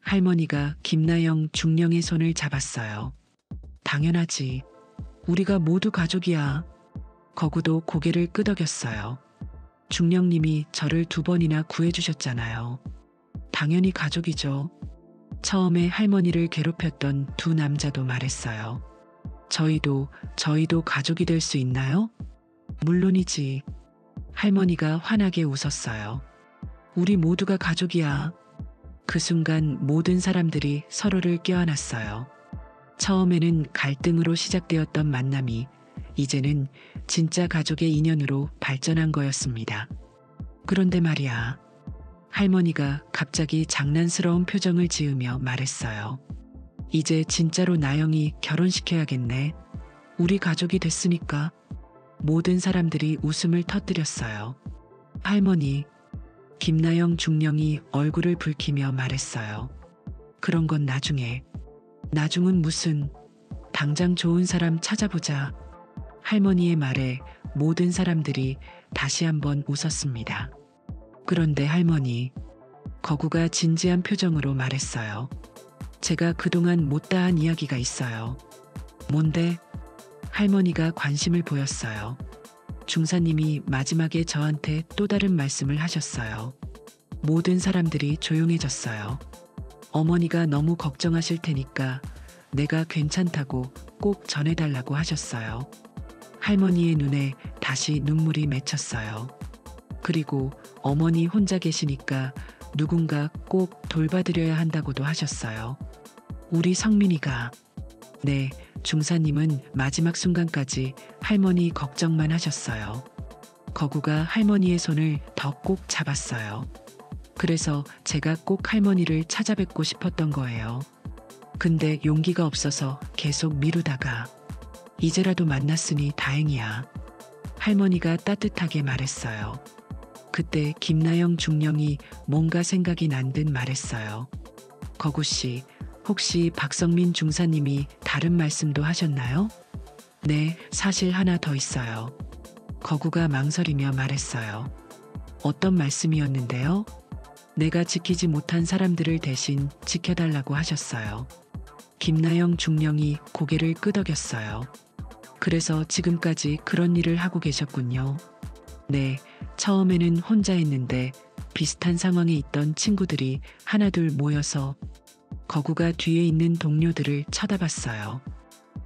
할머니가 김나영 중령의 손을 잡았어요. 당연하지. 우리가 모두 가족이야. 거구도 고개를 끄덕였어요. 중령님이 저를 2번이나 구해주셨잖아요. 당연히 가족이죠. 처음에 할머니를 괴롭혔던 2 남자도 말했어요. 저희도 가족이 될 수 있나요? 물론이지. 할머니가 환하게 웃었어요. 우리 모두가 가족이야. 그 순간 모든 사람들이 서로를 껴안았어요. 처음에는 갈등으로 시작되었던 만남이 이제는 진짜 가족의 인연으로 발전한 거였습니다. 그런데 말이야. 할머니가 갑자기 장난스러운 표정을 지으며 말했어요. 이제 진짜로 나영이 결혼시켜야겠네. 우리 가족이 됐으니까. 모든 사람들이 웃음을 터뜨렸어요. 할머니, 김나영 중령이 얼굴을 붉히며 말했어요. 그런 건 나중에. 나중은 무슨. 당장 좋은 사람 찾아보자. 할머니의 말에 모든 사람들이 다시 한번 웃었습니다. 그런데 할머니, 거구가 진지한 표정으로 말했어요. 제가 그동안 못다한 이야기가 있어요. 뭔데? 할머니가 관심을 보였어요. 중사님이 마지막에 저한테 또 다른 말씀을 하셨어요. 모든 사람들이 조용해졌어요. 어머니가 너무 걱정하실 테니까 내가 괜찮다고 꼭 전해달라고 하셨어요. 할머니의 눈에 다시 눈물이 맺혔어요. 그리고 어머니 혼자 계시니까 누군가 꼭 돌봐드려야 한다고도 하셨어요. 우리 성민이가. 네, 중사님은 마지막 순간까지 할머니 걱정만 하셨어요. 거구가 할머니의 손을 더 꼭 잡았어요. 그래서 제가 꼭 할머니를 찾아뵙고 싶었던 거예요. 근데 용기가 없어서 계속 미루다가 이제라도 만났으니 다행이야. 할머니가 따뜻하게 말했어요. 그때 김나영 중령이 뭔가 생각이 난 듯 말했어요. 거구씨, 혹시 박성민 중사님이 다른 말씀도 하셨나요? 네, 사실 하나 더 있어요. 거구가 망설이며 말했어요. 어떤 말씀이었는데요? 내가 지키지 못한 사람들을 대신 지켜달라고 하셨어요. 김나영 중령이 고개를 끄덕였어요. 그래서 지금까지 그런 일을 하고 계셨군요. 네, 처음에는 혼자 했는데 비슷한 상황에 있던 친구들이 하나둘 모여서 거구가 뒤에 있는 동료들을 쳐다봤어요.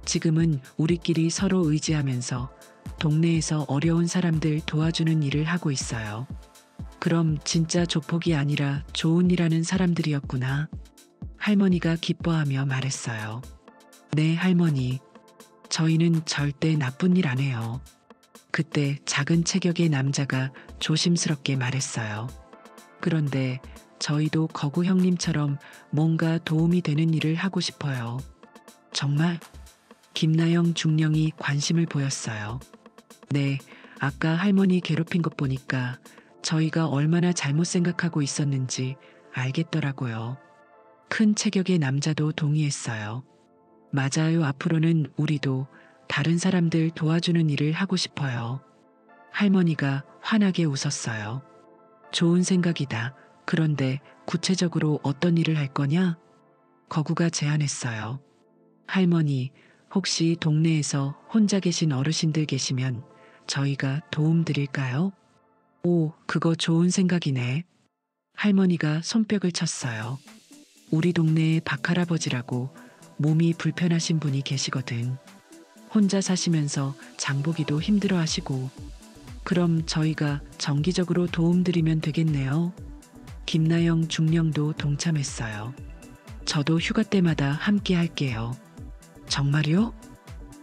지금은 우리끼리 서로 의지하면서 동네에서 어려운 사람들 도와주는 일을 하고 있어요. 그럼 진짜 조폭이 아니라 좋은 일 하는 사람들이었구나. 할머니가 기뻐하며 말했어요. 네, 할머니. 저희는 절대 나쁜 일 안 해요. 그때 작은 체격의 남자가 조심스럽게 말했어요. 그런데 저희도 거구 형님처럼 뭔가 도움이 되는 일을 하고 싶어요. 정말? 김나영 중령이 관심을 보였어요. 네, 아까 할머니 괴롭힌 것 보니까 저희가 얼마나 잘못 생각하고 있었는지 알겠더라고요. 큰 체격의 남자도 동의했어요. 맞아요. 앞으로는 우리도 다른 사람들 도와주는 일을 하고 싶어요. 할머니가 환하게 웃었어요. 좋은 생각이다. 그런데 구체적으로 어떤 일을 할 거냐? 거구가 제안했어요. 할머니, 혹시 동네에서 혼자 계신 어르신들 계시면 저희가 도움 드릴까요? 오, 그거 좋은 생각이네. 할머니가 손뼉을 쳤어요. 우리 동네에 박할아버지라고 몸이 불편하신 분이 계시거든. 혼자 사시면서 장보기도 힘들어 하시고. 그럼 저희가 정기적으로 도움드리면 되겠네요. 김나영 중령도 동참했어요. 저도 휴가 때마다 함께 할게요. 정말요?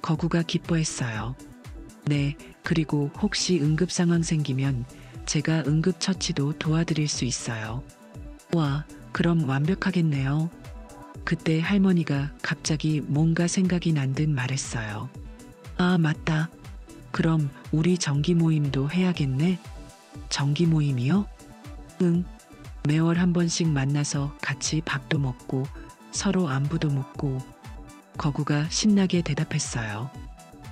거구가 기뻐했어요. 네, 그리고 혹시 응급 상황 생기면 제가 응급처치도 도와드릴 수 있어요. 와, 그럼 완벽하겠네요. 그때 할머니가 갑자기 뭔가 생각이 난 듯 말했어요. 아, 맞다. 그럼 우리 정기 모임도 해야겠네. 정기 모임이요? 응. 매월 한 번씩 만나서 같이 밥도 먹고 서로 안부도 묻고. 거구가 신나게 대답했어요.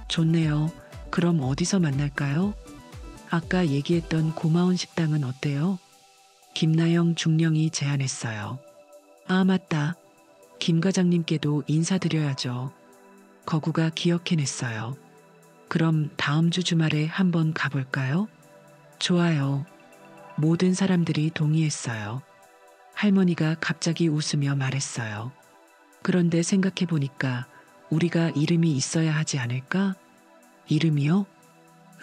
좋네요. 그럼 어디서 만날까요? 아까 얘기했던 고마운 식당은 어때요? 김나영 중령이 제안했어요. 아, 맞다. 김 과장님께도 인사드려야죠. 거구가 기억해냈어요. 그럼 다음 주 주말에 한번 가볼까요? 좋아요. 모든 사람들이 동의했어요. 할머니가 갑자기 웃으며 말했어요. 그런데 생각해보니까 우리가 이름이 있어야 하지 않을까? 이름이요?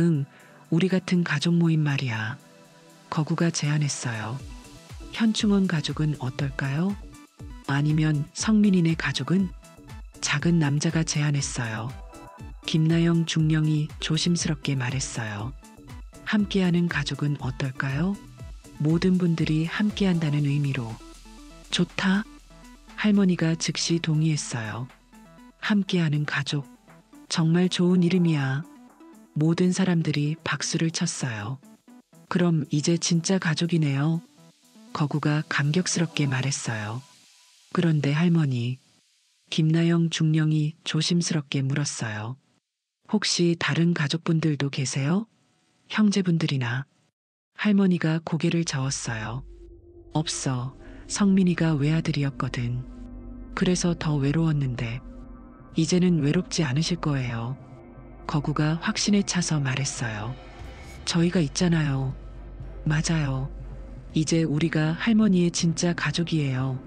응, 우리 같은 가족 모임 말이야. 거구가 제안했어요. 현충원 가족은 어떨까요? 아니면 성민이네 가족은? 작은 남자가 제안했어요. 김나영 중령이 조심스럽게 말했어요. 함께하는 가족은 어떨까요? 모든 분들이 함께한다는 의미로. 좋다. 할머니가 즉시 동의했어요. 함께하는 가족. 정말 좋은 이름이야. 모든 사람들이 박수를 쳤어요. 그럼 이제 진짜 가족이네요. 거구가 감격스럽게 말했어요. 그런데 할머니, 김나영 중령이 조심스럽게 물었어요. 혹시 다른 가족분들도 계세요? 형제분들이나. 할머니가 고개를 저었어요. 없어. 성민이가 외아들이었거든. 그래서 더 외로웠는데 이제는 외롭지 않으실 거예요. 거구가 확신에 차서 말했어요. 저희가 있잖아요. 맞아요. 이제 우리가 할머니의 진짜 가족이에요.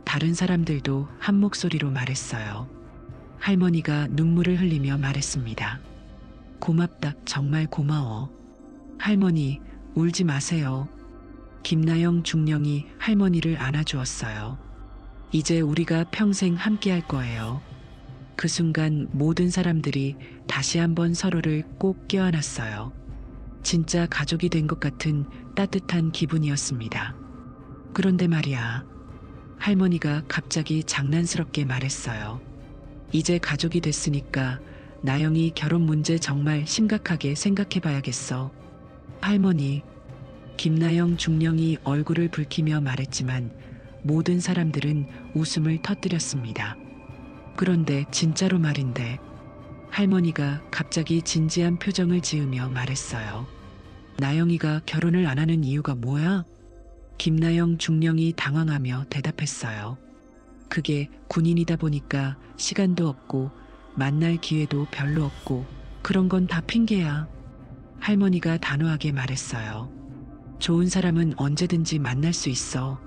다른 사람들도 한 목소리로 말했어요. 할머니가 눈물을 흘리며 말했습니다. 고맙다. 정말 고마워. 할머니, 울지 마세요. 김나영 중령이 할머니를 안아주었어요. 이제 우리가 평생 함께 할 거예요. 그 순간 모든 사람들이 다시 한번 서로를 꼭 껴안았어요. 진짜 가족이 된 것 같은 따뜻한 기분이었습니다. 그런데 말이야, 할머니가 갑자기 장난스럽게 말했어요. 이제 가족이 됐으니까 나영이 결혼 문제 정말 심각하게 생각해 봐야겠어. 할머니, 김나영 중령이 얼굴을 붉히며 말했지만 모든 사람들은 웃음을 터뜨렸습니다. 그런데 진짜로 말인데, 할머니가 갑자기 진지한 표정을 지으며 말했어요. 나영이가 결혼을 안 하는 이유가 뭐야? 김나영 중령이 당황하며 대답했어요. 그게 군인이다 보니까 시간도 없고 만날 기회도 별로 없고 그런 건 다 핑계야. 할머니가 단호하게 말했어요. 좋은 사람은 언제든지 만날 수 있어.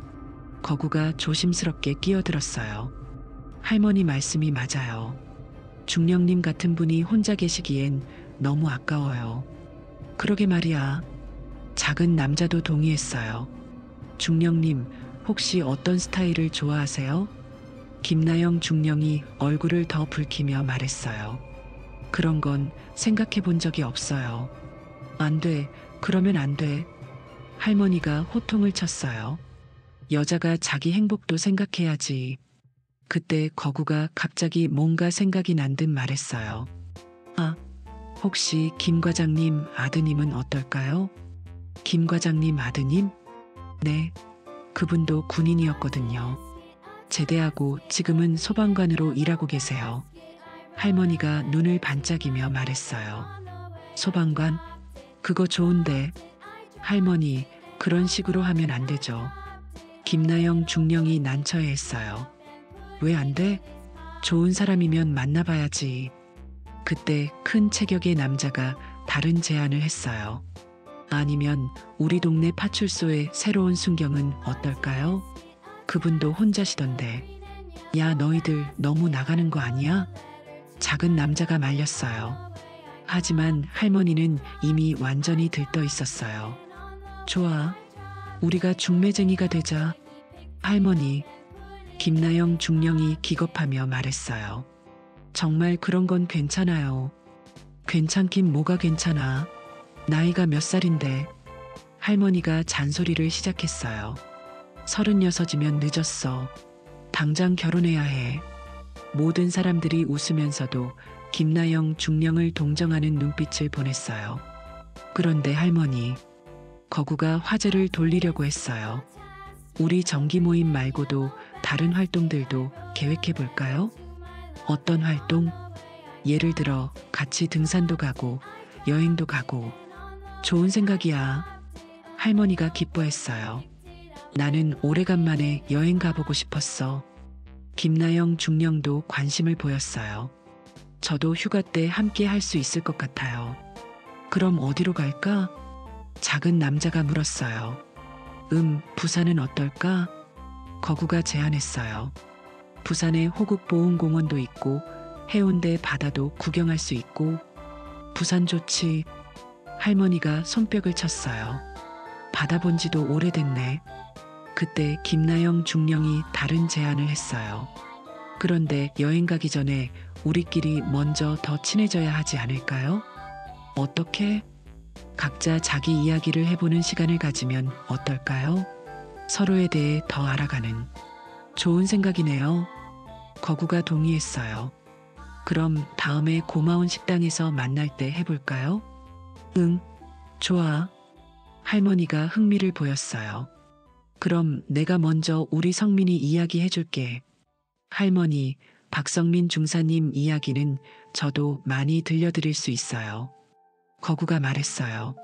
거구가 조심스럽게 끼어들었어요. 할머니 말씀이 맞아요. 중령님 같은 분이 혼자 계시기엔 너무 아까워요. 그러게 말이야. 작은 남자도 동의했어요. 중령님, 혹시 어떤 스타일을 좋아하세요? 김나영 중령이 얼굴을 더 붉히며 말했어요. 그런 건 생각해 본 적이 없어요. 안 돼. 그러면 안 돼. 할머니가 호통을 쳤어요. 여자가 자기 행복도 생각해야지. 그때 거구가 갑자기 뭔가 생각이 난 듯 말했어요. 아, 혹시 김 과장님 아드님은 어떨까요? 김 과장님 아드님? 네, 그분도 군인이었거든요. 제대하고 지금은 소방관으로 일하고 계세요. 할머니가 눈을 반짝이며 말했어요. 소방관? 그거 좋은데. 할머니, 그런 식으로 하면 안 되죠. 김나영 중령이 난처해했어요. 왜 안 돼? 좋은 사람이면 만나봐야지. 그때 큰 체격의 남자가 다른 제안을 했어요. 아니면 우리 동네 파출소의 새로운 순경은 어떨까요? 그분도 혼자시던데. 야, 너희들 너무 나가는 거 아니야? 작은 남자가 말렸어요. 하지만 할머니는 이미 완전히 들떠 있었어요. 좋아. 우리가 중매쟁이가 되자. 할머니. 김나영 중령이 기겁하며 말했어요. 정말 그런 건 괜찮아요. 괜찮긴 뭐가 괜찮아. 나이가 몇 살인데. 할머니가 잔소리를 시작했어요. 36이면 늦었어. 당장 결혼해야 해. 모든 사람들이 웃으면서도 김나영 중령을 동정하는 눈빛을 보냈어요. 그런데 할머니, 거구가 화제를 돌리려고 했어요. 우리 정기 모임 말고도 다른 활동들도 계획해 볼까요? 어떤 활동? 예를 들어 같이 등산도 가고 여행도 가고. 좋은 생각이야. 할머니가 기뻐했어요. 나는 오래간만에 여행 가보고 싶었어. 김나영 중령도 관심을 보였어요. 저도 휴가 때 함께 할 수 있을 것 같아요. 그럼 어디로 갈까? 작은 남자가 물었어요. 부산은 어떨까? 거구가 제안했어요. 부산에 호국보훈공원도 있고 해운대 바다도 구경할 수 있고. 부산 좋지. 할머니가 손뼉을 쳤어요. 바다 본 지도 오래됐네. 그때 김나영 중령이 다른 제안을 했어요. 그런데 여행 가기 전에 우리끼리 먼저 더 친해져야 하지 않을까요? 어떻게? 각자 자기 이야기를 해보는 시간을 가지면 어떨까요? 서로에 대해 더 알아가는. 좋은 생각이네요. 거구가 동의했어요. 그럼 다음에 고마운 식당에서 만날 때 해볼까요? 응, 좋아. 할머니가 흥미를 보였어요. 그럼 내가 먼저 우리 성민이 이야기 해줄게. 할머니, 박성민 중사님 이야기는 저도 많이 들려드릴 수 있어요. 거구가 말했어요.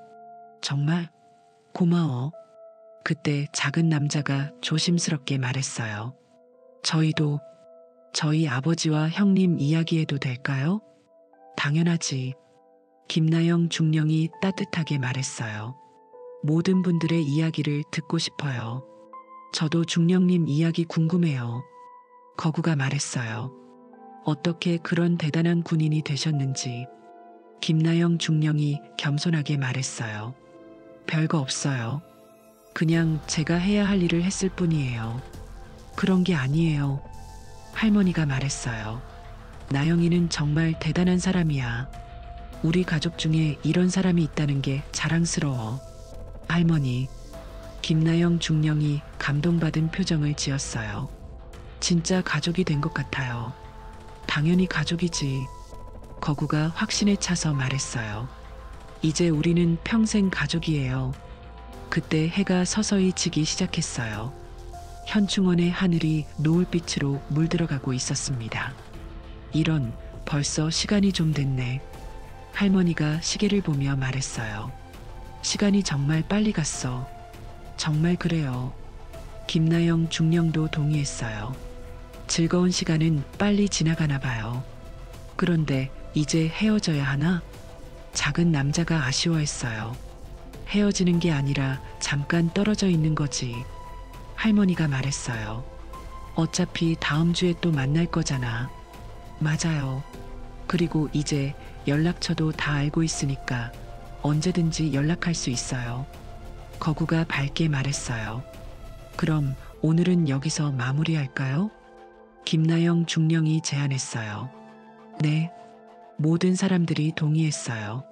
정말? 고마워. 그때 작은 남자가 조심스럽게 말했어요. 저희도 저희 아버지와 형님 이야기해도 될까요? 당연하지. 김나영 중령이 따뜻하게 말했어요. 모든 분들의 이야기를 듣고 싶어요. 저도 중령님 이야기 궁금해요. 거구가 말했어요. 어떻게 그런 대단한 군인이 되셨는지. 김나영 중령이 겸손하게 말했어요. 별거 없어요. 그냥 제가 해야 할 일을 했을 뿐이에요. 그런 게 아니에요. 할머니가 말했어요. 나영이는 정말 대단한 사람이야. 우리 가족 중에 이런 사람이 있다는 게 자랑스러워. 할머니. 김나영 중령이 감동받은 표정을 지었어요. 진짜 가족이 된 것 같아요. 당연히 가족이지. 거구가 확신에 차서 말했어요. 이제 우리는 평생 가족이에요. 그때 해가 서서히 지기 시작했어요. 현충원의 하늘이 노을빛으로 물들어가고 있었습니다. 이런, 벌써 시간이 좀 됐네. 할머니가 시계를 보며 말했어요. 시간이 정말 빨리 갔어. 정말 그래요. 김나영 중령도 동의했어요. 즐거운 시간은 빨리 지나가나 봐요. 그런데 이제 헤어져야 하나? 작은 남자가 아쉬워했어요. 헤어지는 게 아니라 잠깐 떨어져 있는 거지. 할머니가 말했어요. 어차피 다음 주에 또 만날 거잖아. 맞아요. 그리고 이제 연락처도 다 알고 있으니까 언제든지 연락할 수 있어요. 거구가 밝게 말했어요. 그럼 오늘은 여기서 마무리할까요? 김나영 중령이 제안했어요. 네. 모든 사람들이 동의했어요.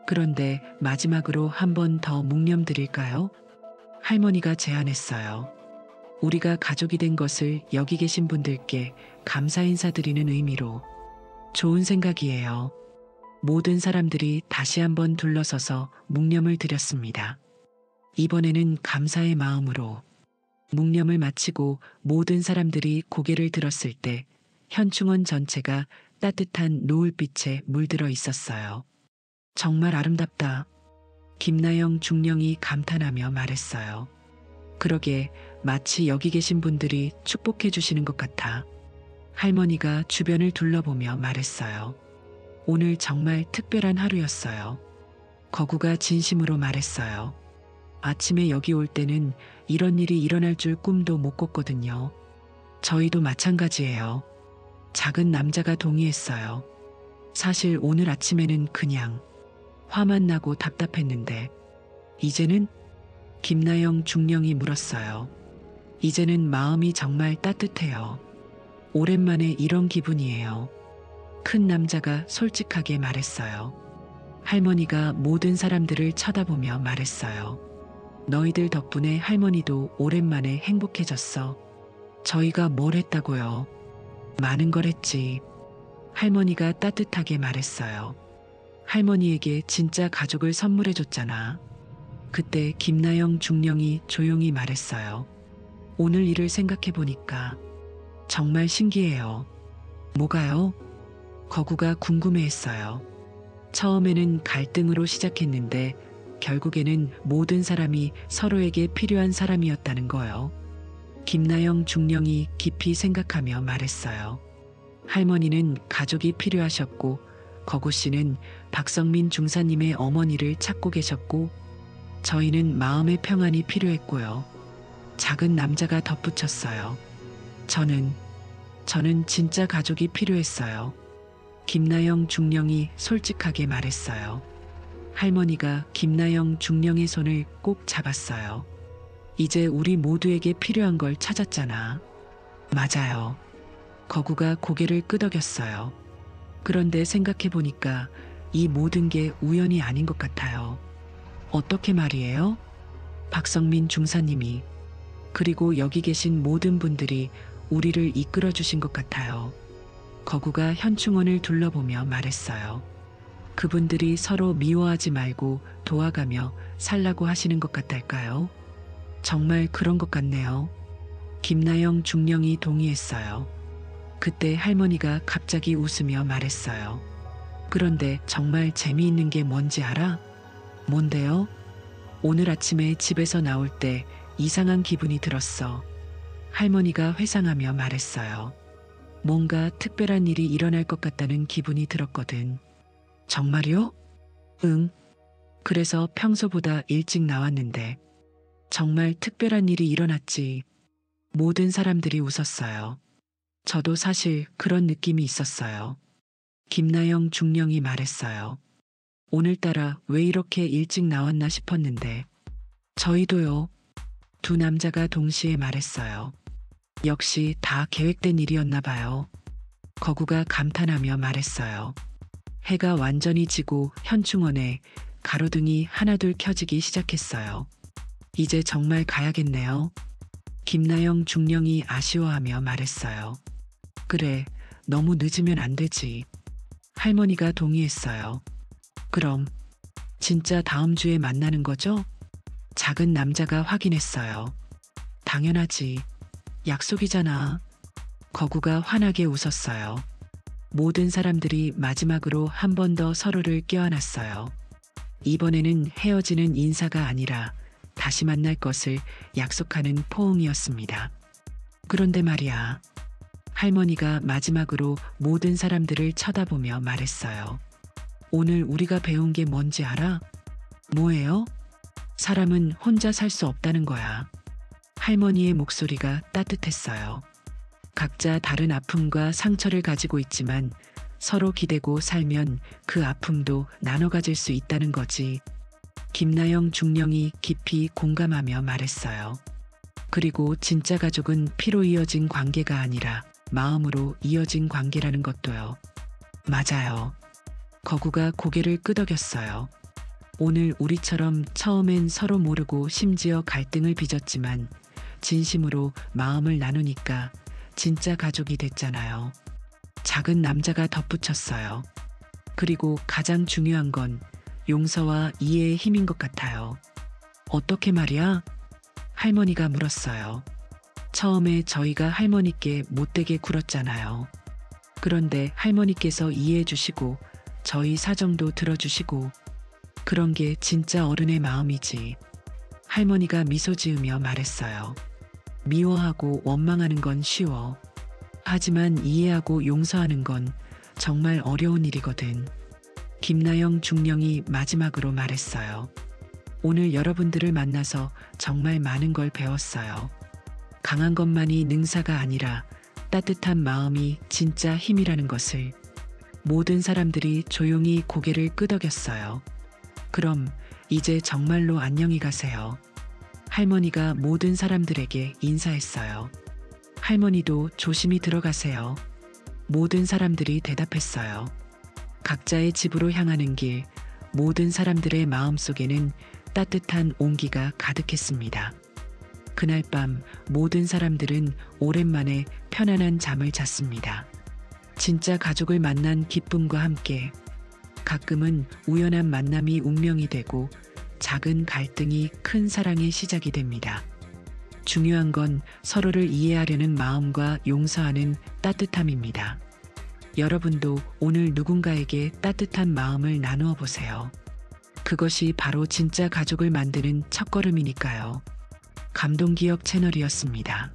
그런데 마지막으로 한 번 더 묵념드릴까요? 할머니가 제안했어요. 우리가 가족이 된 것을 여기 계신 분들께 감사 인사드리는 의미로. 좋은 생각이에요. 모든 사람들이 다시 한번 둘러서서 묵념을 드렸습니다. 이번에는 감사의 마음으로. 묵념을 마치고 모든 사람들이 고개를 들었을 때 현충원 전체가 따뜻한 노을빛에 물들어 있었어요. 정말 아름답다. 김나영 중령이 감탄하며 말했어요. 그러게 마치 여기 계신 분들이 축복해 주시는 것 같아. 할머니가 주변을 둘러보며 말했어요. 오늘 정말 특별한 하루였어요. 거구가 진심으로 말했어요. 아침에 여기 올 때는 이런 일이 일어날 줄 꿈도 못 꿨거든요. 저희도 마찬가지예요. 작은 남자가 동의했어요. 사실 오늘 아침에는 그냥 화만 나고 답답했는데 이제는? 김나영 중령이 물었어요. 이제는 마음이 정말 따뜻해요. 오랜만에 이런 기분이에요. 큰 남자가 솔직하게 말했어요. 할머니가 모든 사람들을 쳐다보며 말했어요. 너희들 덕분에 할머니도 오랜만에 행복해졌어. 저희가 뭘 했다고요? 많은 걸 했지. 할머니가 따뜻하게 말했어요. 할머니에게 진짜 가족을 선물해줬잖아. 그때 김나영 중령이 조용히 말했어요. 오늘 일을 생각해보니까 정말 신기해요. 뭐가요? 거구가 궁금해했어요. 처음에는 갈등으로 시작했는데 결국에는 모든 사람이 서로에게 필요한 사람이었다는 거요. 김나영 중령이 깊이 생각하며 말했어요. 할머니는 가족이 필요하셨고 거구 씨는 박성민 중사님의 어머니를 찾고 계셨고 저희는 마음의 평안이 필요했고요. 작은 남자가 덧붙였어요. 저는 진짜 가족이 필요했어요. 김나영 중령이 솔직하게 말했어요. 할머니가 김나영 중령의 손을 꼭 잡았어요. 이제 우리 모두에게 필요한 걸 찾았잖아. 맞아요. 거구가 고개를 끄덕였어요. 그런데 생각해보니까 이 모든 게 우연이 아닌 것 같아요. 어떻게 말이에요? 박성민 중사님이 그리고 여기 계신 모든 분들이 우리를 이끌어 주신 것 같아요. 거구가 현충원을 둘러보며 말했어요. 그분들이 서로 미워하지 말고 도와가며 살라고 하시는 것 같달까요? 정말 그런 것 같네요. 김나영 중령이 동의했어요. 그때 할머니가 갑자기 웃으며 말했어요. 그런데 정말 재미있는 게 뭔지 알아? 뭔데요? 오늘 아침에 집에서 나올 때 이상한 기분이 들었어. 할머니가 회상하며 말했어요. 뭔가 특별한 일이 일어날 것 같다는 기분이 들었거든. 정말요? 응. 그래서 평소보다 일찍 나왔는데 정말 특별한 일이 일어났지. 모든 사람들이 웃었어요. 저도 사실 그런 느낌이 있었어요. 김나영 중령이 말했어요. 오늘따라 왜 이렇게 일찍 나왔나 싶었는데 저희도요. 두 남자가 동시에 말했어요. 역시 다 계획된 일이었나 봐요. 거구가 감탄하며 말했어요. 해가 완전히 지고 현충원에 가로등이 하나둘 켜지기 시작했어요. 이제 정말 가야겠네요. 김나영 중령이 아쉬워하며 말했어요. 그래, 너무 늦으면 안 되지. 할머니가 동의했어요. 그럼 진짜 다음 주에 만나는 거죠? 작은 남자가 확인했어요. 당연하지. 약속이잖아. 거구가 환하게 웃었어요. 모든 사람들이 마지막으로 한 번 더 서로를 껴안았어요. 이번에는 헤어지는 인사가 아니라 다시 만날 것을 약속하는 포옹이었습니다. 그런데 말이야. 할머니가 마지막으로 모든 사람들을 쳐다보며 말했어요. 오늘 우리가 배운 게 뭔지 알아? 뭐예요? 사람은 혼자 살 수 없다는 거야. 할머니의 목소리가 따뜻했어요. 각자 다른 아픔과 상처를 가지고 있지만 서로 기대고 살면 그 아픔도 나눠 가질 수 있다는 거지. 김나영 중령이 깊이 공감하며 말했어요. 그리고 진짜 가족은 피로 이어진 관계가 아니라 마음으로 이어진 관계라는 것도요. 맞아요. 거구가 고개를 끄덕였어요. 오늘 우리처럼 처음엔 서로 모르고 심지어 갈등을 빚었지만 진심으로 마음을 나누니까 진짜 가족이 됐잖아요. 작은 남자가 덧붙였어요. 그리고 가장 중요한 건 용서와 이해의 힘인 것 같아요. 어떻게 말이야? 할머니가 물었어요. 처음에 저희가 할머니께 못되게 굴었잖아요. 그런데 할머니께서 이해해 주시고 저희 사정도 들어주시고 그런 게 진짜 어른의 마음이지. 할머니가 미소 지으며 말했어요. 미워하고 원망하는 건 쉬워. 하지만 이해하고 용서하는 건 정말 어려운 일이거든. 김나영 중령이 마지막으로 말했어요. 오늘 여러분들을 만나서 정말 많은 걸 배웠어요. 강한 것만이 능사가 아니라 따뜻한 마음이 진짜 힘이라는 것을. 모든 사람들이 조용히 고개를 끄덕였어요. 그럼 이제 정말로 안녕히 가세요. 할머니가 모든 사람들에게 인사했어요. 할머니도 조심히 들어가세요. 모든 사람들이 대답했어요. 각자의 집으로 향하는 길, 모든 사람들의 마음속에는 따뜻한 온기가 가득했습니다. 그날 밤 모든 사람들은 오랜만에 편안한 잠을 잤습니다. 진짜 가족을 만난 기쁨과 함께 가끔은 우연한 만남이 운명이 되고 작은 갈등이 큰 사랑의 시작이 됩니다. 중요한 건 서로를 이해하려는 마음과 용서하는 따뜻함입니다. 여러분도 오늘 누군가에게 따뜻한 마음을 나누어 보세요. 그것이 바로 진짜 가족을 만드는 첫걸음이니까요. 감동기억 채널이었습니다.